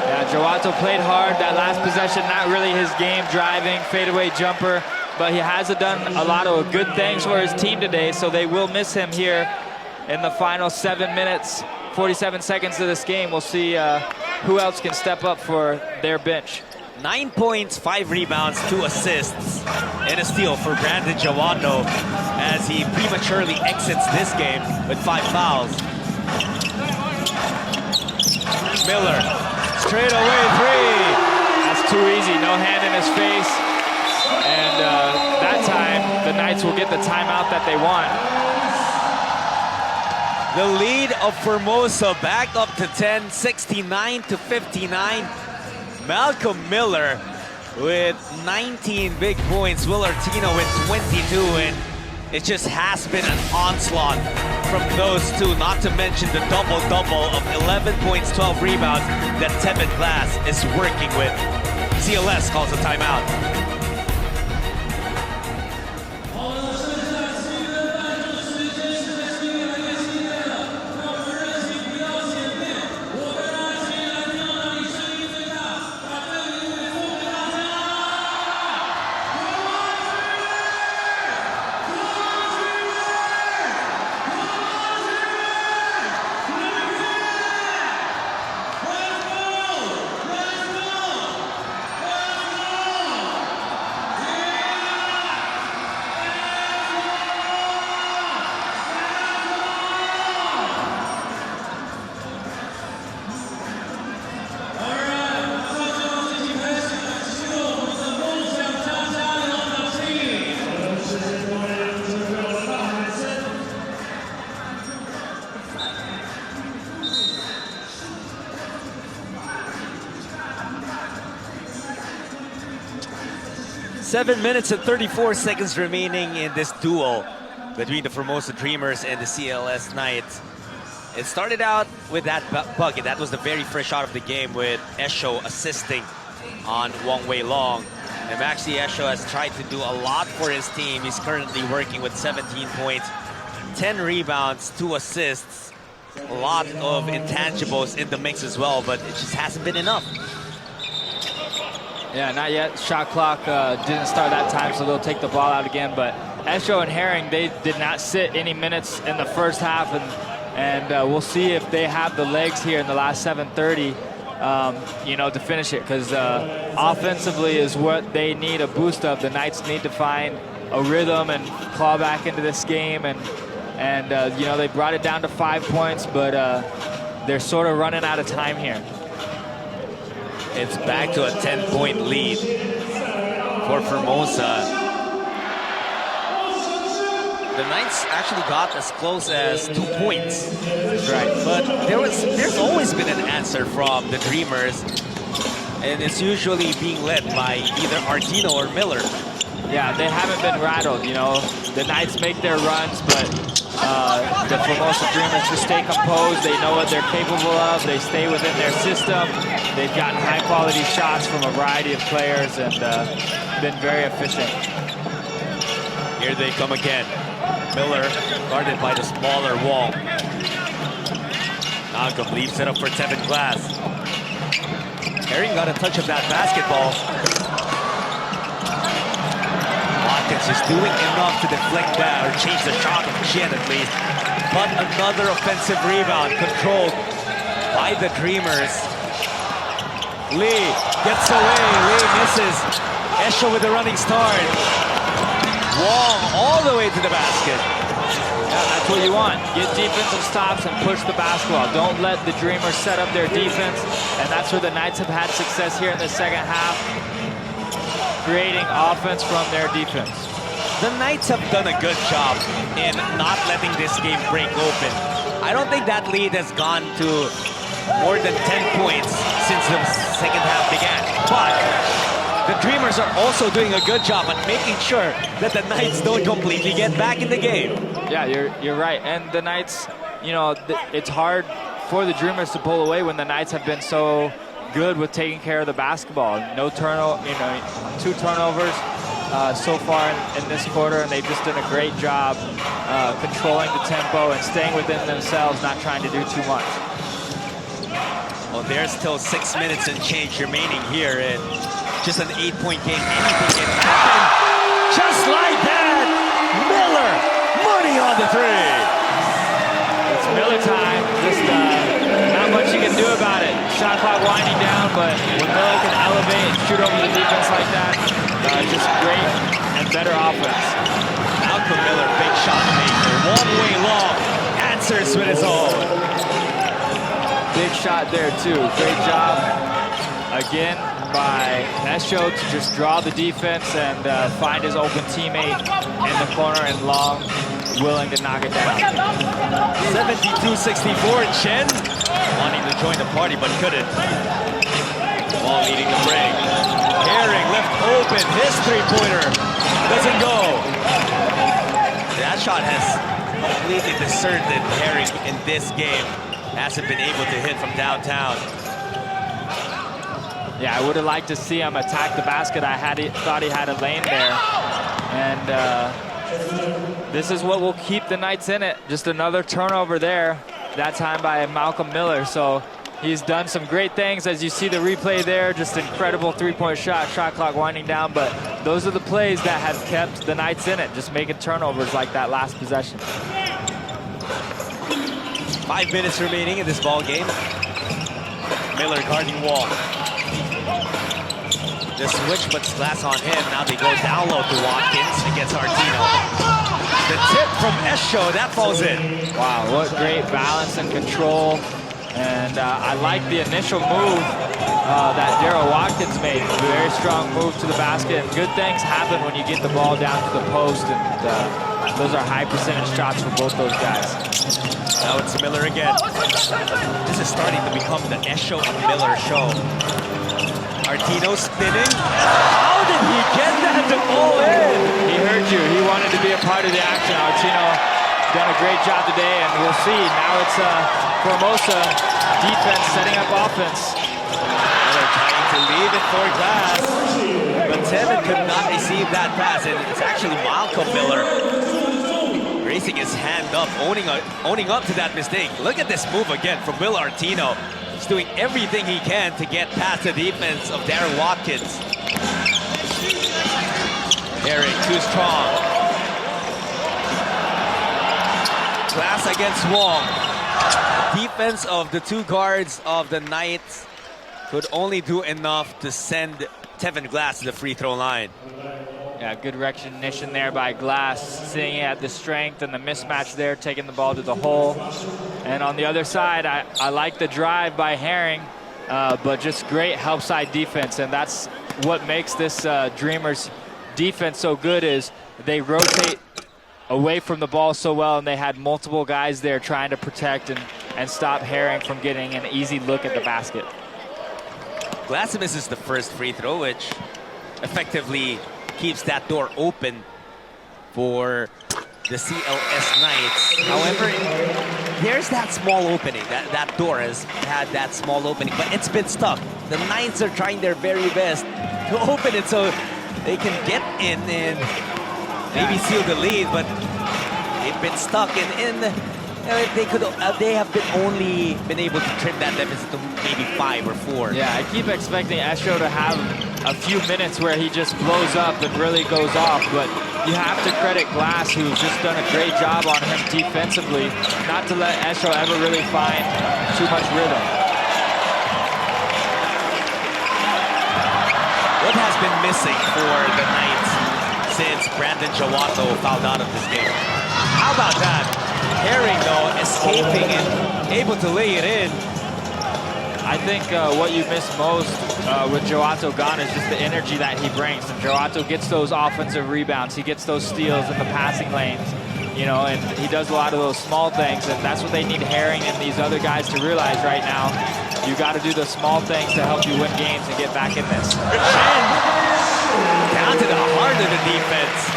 Yeah, Chawato played hard that last possession, not really his game, driving, fadeaway jumper, but he has done a lot of good things for his team today, so they will miss him here in the final 7 minutes, 47 seconds of this game. We'll see who else can step up for their bench. 9 points, 5 rebounds, 2 assists, and a steal for Brandon Chawato as he prematurely exits this game with 5 fouls. Miller, straight away 3. That's too easy, no hand in his face. And that time, the Knights will get the timeout that they want. The lead of Formosa back up to 10, 69-59. Malcolm Miller with 19 big points. Will Artino with 22, and it just has been an onslaught from those two, not to mention the double-double of 11 points, 12 rebounds that Tevin Glass is working with. CLS calls a timeout. 7 minutes and 34 seconds remaining in this duel between the Formosa Dreamers and the CLS Knights. It started out with that bucket. That was the very first shot of the game with Esho assisting on Wong Wei Long. And actually Esho has tried to do a lot for his team. He's currently working with 17 points, 10 rebounds, 2 assists. A lot of intangibles in the mix as well, but it just hasn't been enough. Yeah, not yet. Shot clock didn't start that time, so they'll take the ball out again. But Esho and Herring, they did not sit any minutes in the first half, and we'll see if they have the legs here in the last 7:30, you know, to finish it. Because offensively is what they need a boost of. The Knights need to find a rhythm and claw back into this game, and you know, they brought it down to 5 points, but they're sort of running out of time here. It's back to a 10-point lead for Formosa. The Knights actually got as close as 2 points. That's right. But there's always been an answer from the Dreamers, and it's usually being led by either Artino or Miller. Yeah, they haven't been rattled, you know. The Knights make their runs, but the Formosa Dreamers just stay composed. They know what they're capable of. They stay within their system. They've gotten high-quality shots from a variety of players and been very efficient. Here they come again. Miller guarded by the smaller Wong. Malcolm leaves it up for Tevin Glass. Herring got a touch of that basketball. Watkins is doing enough to deflect that or change the shot of Chen at least. But another offensive rebound controlled by the Dreamers. Lee gets away. Lee misses. Esho with a running start. Wong all the way to the basket. Yeah, that's what you want. Get defensive stops and push the basketball. Don't let the Dreamers set up their defense. And that's where the Knights have had success here in the second half, creating offense from their defense. The Knights have done a good job in not letting this game break open. I don't think that lead has gone to more than 10 points since the second half began. But the Dreamers are also doing a good job at making sure that the Knights don't completely get back in the game. Yeah, you're right. And the Knights, you know, it's hard for the Dreamers to pull away when the Knights have been so good with taking care of the basketball. No turnover, you know, 2 turnovers so far in this quarter, and they've just done a great job controlling the tempo and staying within themselves, not trying to do too much. Well, there's still 6 minutes and change remaining here, and just an 8-point game. Anything can happen. Just like that, Miller, money on the 3. It's Miller time. Just not much you can do about it. Shot clock winding down, but when Miller can elevate and shoot over the defense like that, just great and better offense. Malcolm Miller, big shot maker. Wong Wei Long answers with his own. Big shot there too. Great job again by Esho to just draw the defense and find his open teammate in the corner, and Long willing to knock it down. 72-64, Chen wanting to join the party but couldn't. Long leading the break. Herring left open, his 3-pointer doesn't go. That shot has completely deserted Herring in this game. Hasn't been able to hit from downtown. Yeah, I would have liked to see him attack the basket. I thought he had a lane there. And this is what will keep the Knights in it. Just another turnover there, that time by Malcolm Miller. So he's done some great things. As you see the replay there, just incredible 3-point shot clock winding down. But those are the plays that have kept the Knights in it, just making turnovers like that last possession. 5 minutes remaining in this ball game. Miller guarding Wong. The switch puts Glass on him. Now they go down low to Watkins against Artino. The tip from Esho, that falls in. Wow, what great balance and control. And I like the initial move that Darryl Watkins made. Very strong move to the basket. And good things happen when you get the ball down to the post. And those are high percentage shots for both those guys. Now it's Miller again. This is starting to become the Esho and Miller show. Artino spinning. How did he get that to the action. Artino done a great job today, and we'll see. Now it's Formosa defense setting up offense. They're trying to leave it for Glass, but Tevin could not receive that pass, and it's actually Malcolm Miller raising his hand up, owning up to that mistake. Look at this move again from Will Artino. He's doing everything he can to get past the defense of Darren Watkins. Herring too strong. Glass against Wong. Defense of the two guards of the Knights could only do enough to send Tevin Glass to the free throw line. Yeah, good recognition there by Glass, seeing at the strength and the mismatch there, taking the ball to the hole. And on the other side, I like the drive by Herring, but just great help side defense. And that's what makes this Dreamers defense so good, is they rotate away from the ball so well, and they had multiple guys there trying to protect and stop Herring from getting an easy look at the basket. Glass misses the first free throw, which effectively keeps that door open for the CLS Knights. However, there's that small opening. That door has had that small opening, but it's been stuck. The Knights are trying their very best to open it so they can get in and maybe seal the lead, but they've been stuck in they have only been able to trim that deficit to maybe 5 or 4. Yeah, I keep expecting Esho to have a few minutes where he just blows up and really goes off, but you have to credit Glass, who's just done a great job on him defensively, not to let Esho ever really find too much rhythm. What has been missing for the Knights since Brandon Jawato fouled out of this game? How about that? Herring, though, escaping and able to lay it in. I think what you miss most with Jawato gone is just the energy that he brings. And Jawato gets those offensive rebounds. He gets those steals in the passing lanes, you know, and he does a lot of those small things. And that's what they need Herring and these other guys to realize right now. You got to do the small things to help you win games and get back in this. Down to the heart of the defense.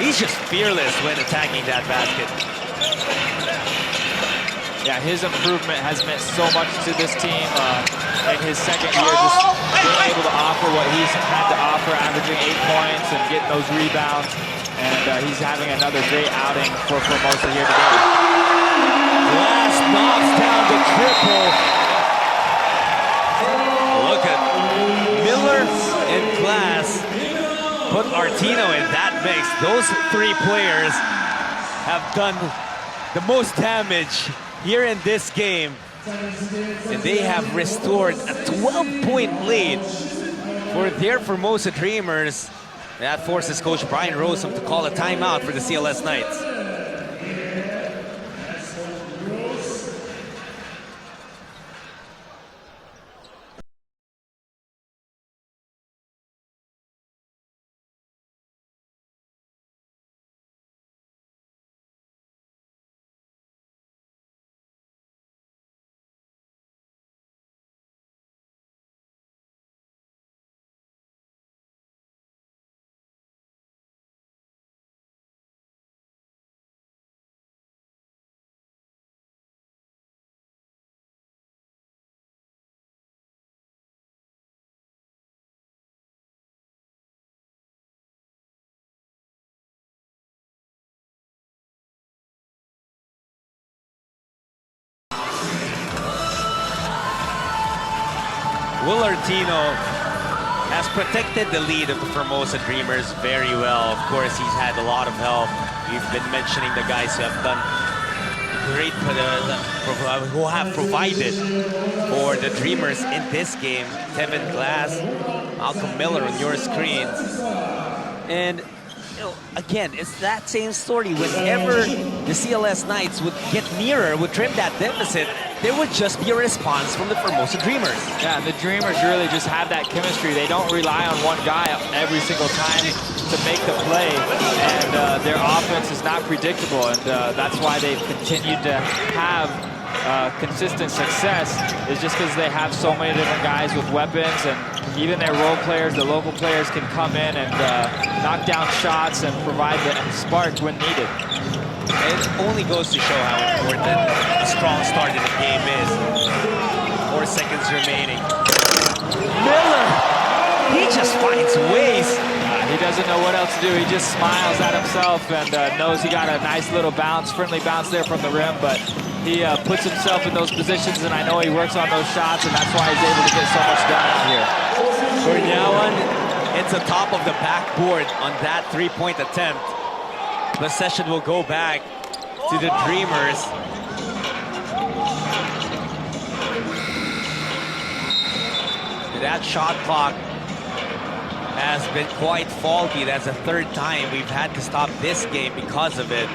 He's just fearless when attacking that basket. Yeah, his improvement has meant so much to this team in his second year, just being able to offer what he's had to offer, averaging 8 points and getting those rebounds. And he's having another great outing for Formosa here today. Glass knocks down the triple. Look at Miller and Glass. Put Artino in that mix. Those 3 players have done the most damage here in this game. And they have restored a 12-point lead for their Formosa Dreamers. That forces Coach Brian Rossum to call a timeout for the CLS Knights. Will Artino has protected the lead of the Formosa Dreamers very well. Of course, he's had a lot of help. We've been mentioning the guys who have done great, who have provided for the Dreamers in this game. Tevin Glass, Malcolm Miller on your screens. And again, it's that same story. Whenever the CLS Knights would get nearer, would trim that deficit, there would just be a response from the Formosa Dreamers. Yeah, the Dreamers really just have that chemistry. They don't rely on one guy every single time to make the play, and their offense is not predictable, and that's why they've continued to have consistent success, is just because they have so many different guys with weapons, and even their role players, the local players can come in and knock down shots and provide the spark when needed. It only goes to show how important a strong start in the game is. 4 seconds remaining. Miller, he just finds ways. He doesn't know what else to do. He just smiles at himself and knows he got a nice little bounce, friendly bounce there from the rim, but he puts himself in those positions, and I know he works on those shots, and that's why he's able to get so much done out here. For Nyawan, it's the top of the backboard on that three-point attempt. Possession will go back to the Dreamers. That shot clock has been quite faulty. That's the third time we've had to stop this game because of it.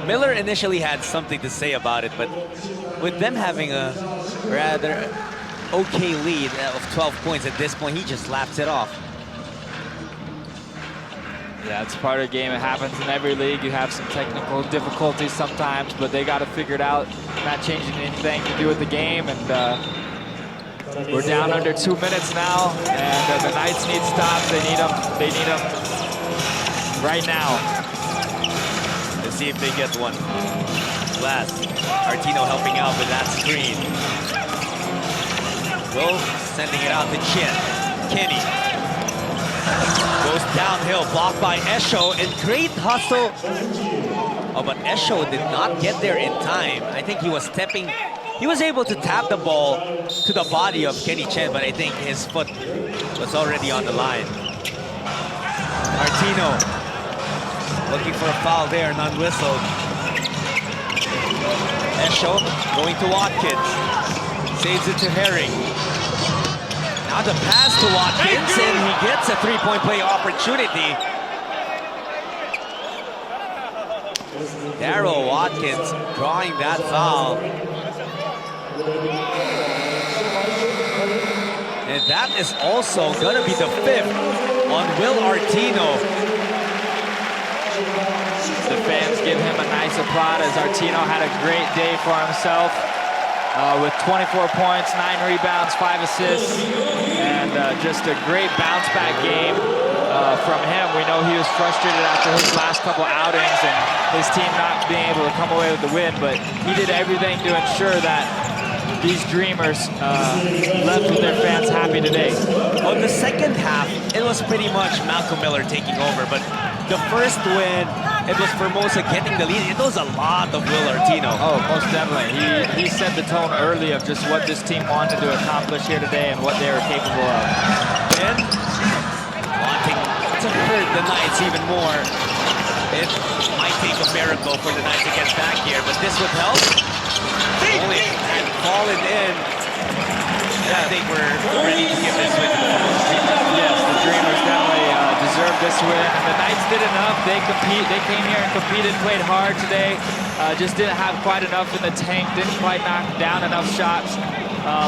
Miller initially had something to say about it, but with them having a rather okay lead of 12 points at this point, he just laps it off. Yeah, it's part of the game. It happens in every league. You have some technical difficulties sometimes, but they got to figure it out. Not changing anything to do with the game, and we're down under 2 minutes now, and the Knights need stops. They need them. They need them right now. Let's see if they get one. Last, Artino helping out with that screen. Will sending it out to Chin. Kenny goes downhill, blocked by Esho, and great hustle. Oh, but Esho did not get there in time. I think he was stepping. He was able to tap the ball to the body of Kenny Chen, but I think his foot was already on the line. Artino looking for a foul there, none whistled. Esho going to Watkins. Saves it to Herring. Now the pass to Watkins, and he gets a three-point play opportunity. Darryl Watkins drawing that foul. And that is also going to be the 5th on Will Artino. The fans give him a nice applaud as Artino had a great day for himself with 24 points, 9 rebounds, 5 assists, and just a great bounce back game from him. We know he was frustrated after his last couple outings and his team not being able to come away with the win, but he did everything to ensure that these Dreamers left with their fans happy today. On the second half, it was pretty much Malcolm Miller taking over, but the first win, it was Formosa getting the lead. It was a lot of Will Artino. Oh, most definitely. He set the tone early of just what this team wanted to accomplish here today and what they were capable of. And wanting to hurt the Knights even more. It might take a miracle for the Knights to get back here, but this would help. Only had fallen in. Yeah, I think we're ready to give this win to the Formosa Dreamers. Yes, the Dreamers definitely deserve this win. And the Knights did enough. They came here and competed, played hard today. Just didn't have quite enough in the tank. Didn't quite knock down enough shots.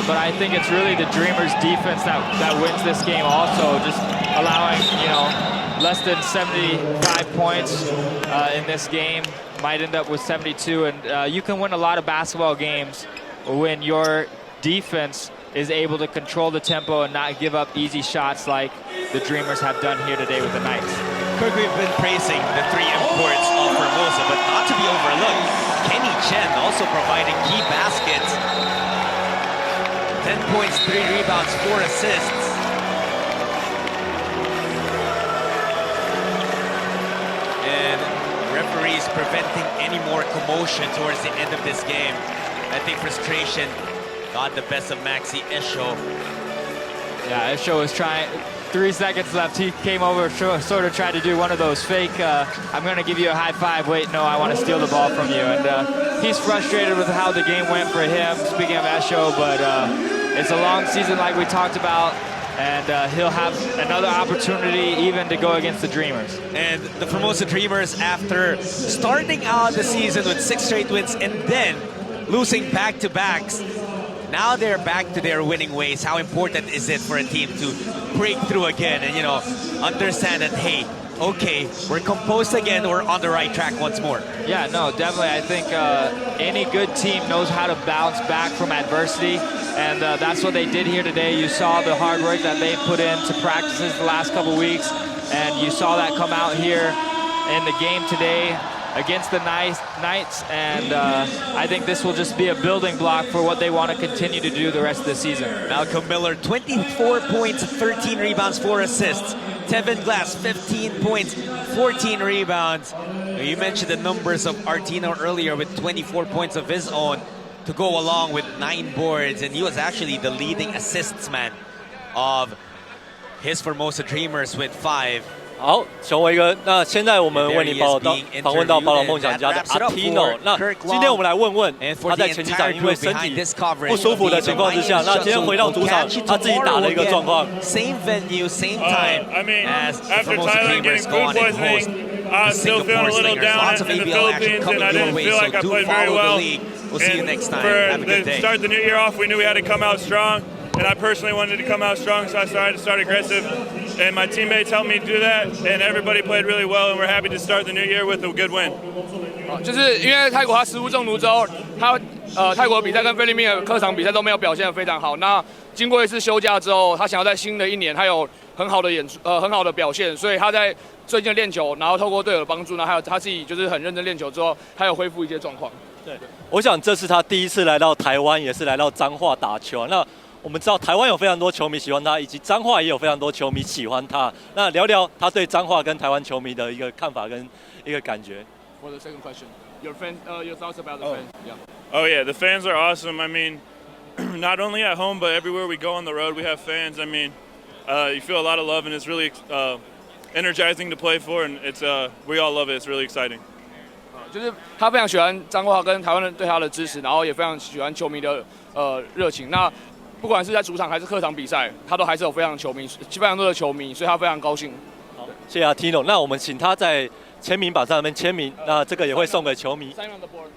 But I think it's really the Dreamers' defense that wins this game. Also, just allowing less than 75 points in this game. Might end up with 72, and you can win a lot of basketball games when your defense is able to control the tempo and not give up easy shots like the Dreamers have done here today with the Knights. Kirk, we've been praising the 3 imports of Formosa, but not to be overlooked, Kenny Chen also providing key baskets. 10 points, 3 rebounds, 4 assists. And referees preventing any more commotion towards the end of this game. I think frustration got the best of Maxi Esho. Yeah, Esho was trying. 3 seconds left. He came over, sort of tried to do one of those fake, I'm going to give you a high five. Wait, no, I want to steal the ball from you. And he's frustrated with how the game went for him, speaking of Esho, but it's a long season like we talked about. And he'll have another opportunity even to go against the Dreamers. And the Formosa Dreamers, after starting out the season with 6 straight wins and then losing back-to-backs, now they're back to their winning ways. How important is it for a team to break through again and, understand that, hey, okay, we're composed again, we're on the right track once more. Yeah, no, definitely. I think any good team knows how to bounce back from adversity, and that's what they did here today. You saw the hard work that they put into practices the last couple weeks, and you saw that come out here in the game today against the Knights, and I think this will just be a building block for what they want to continue to do the rest of the season. Malcolm Miller, 24 points, 13 rebounds, 4 assists. Tevin Glass, 15 points, 14 rebounds. You mentioned the numbers of Artino earlier with 24 points of his own to go along with 9 boards, and he was actually the leading assists man of his Formosa Dreamers with 5. 好，熊维哥，那现在我们为您访问到宝岛梦想家的 Artino。那今天我们来问问他在前几场因为身体不舒服的情况之下，那今天回到主场，他自己打的一个状况。Same venue, same time as Formosa Dreamers go on and host the Singapore Slingers. Lots of ABL action coming your way, so do follow the league. We'll see you next time. Have a good day. To start the new year off, we knew we had to come out strong, and I personally wanted to come out strong, so I started to start aggressive. And my teammates helped me do that, and everybody played really well, and we're happy to start the new year with a good win. 就是因为泰国他食物中毒之后，他泰国比赛跟菲律宾的客场比赛都没有表现得非常好。那经过一次休假之后，他想要在新的一年他有很好的很好的表现，所以他在最近练球，然后透过队友的帮助，然后还有他自己就是很认真练球之后，他有恢复一些状况。对，我想这是他第一次来到台湾，也是来到彰化打球。那我们知道台湾有非常多球迷喜欢他，以及彰化也有非常多球迷喜欢他。那聊聊他对彰化跟台湾球迷的一个看法跟一个感觉。For the second question, your thoughts about the fans? Yeah. Oh yeah, the fans are awesome. I mean, not only at home, but everywhere we go on the road, we have fans. I mean, you feel a lot of love, and it's really energizing to play for, and it's we all love it. It's really exciting. 就是他非常喜欢彰化跟台湾人对他的支持，然后也非常喜欢球迷的热情。那不管是在主场还是客场比赛，他都还是有非常多的球迷，所以他非常高兴。好，谢谢Artino。那我们请他在签名板上面签名，那这个也会送给球迷。Sign on the board.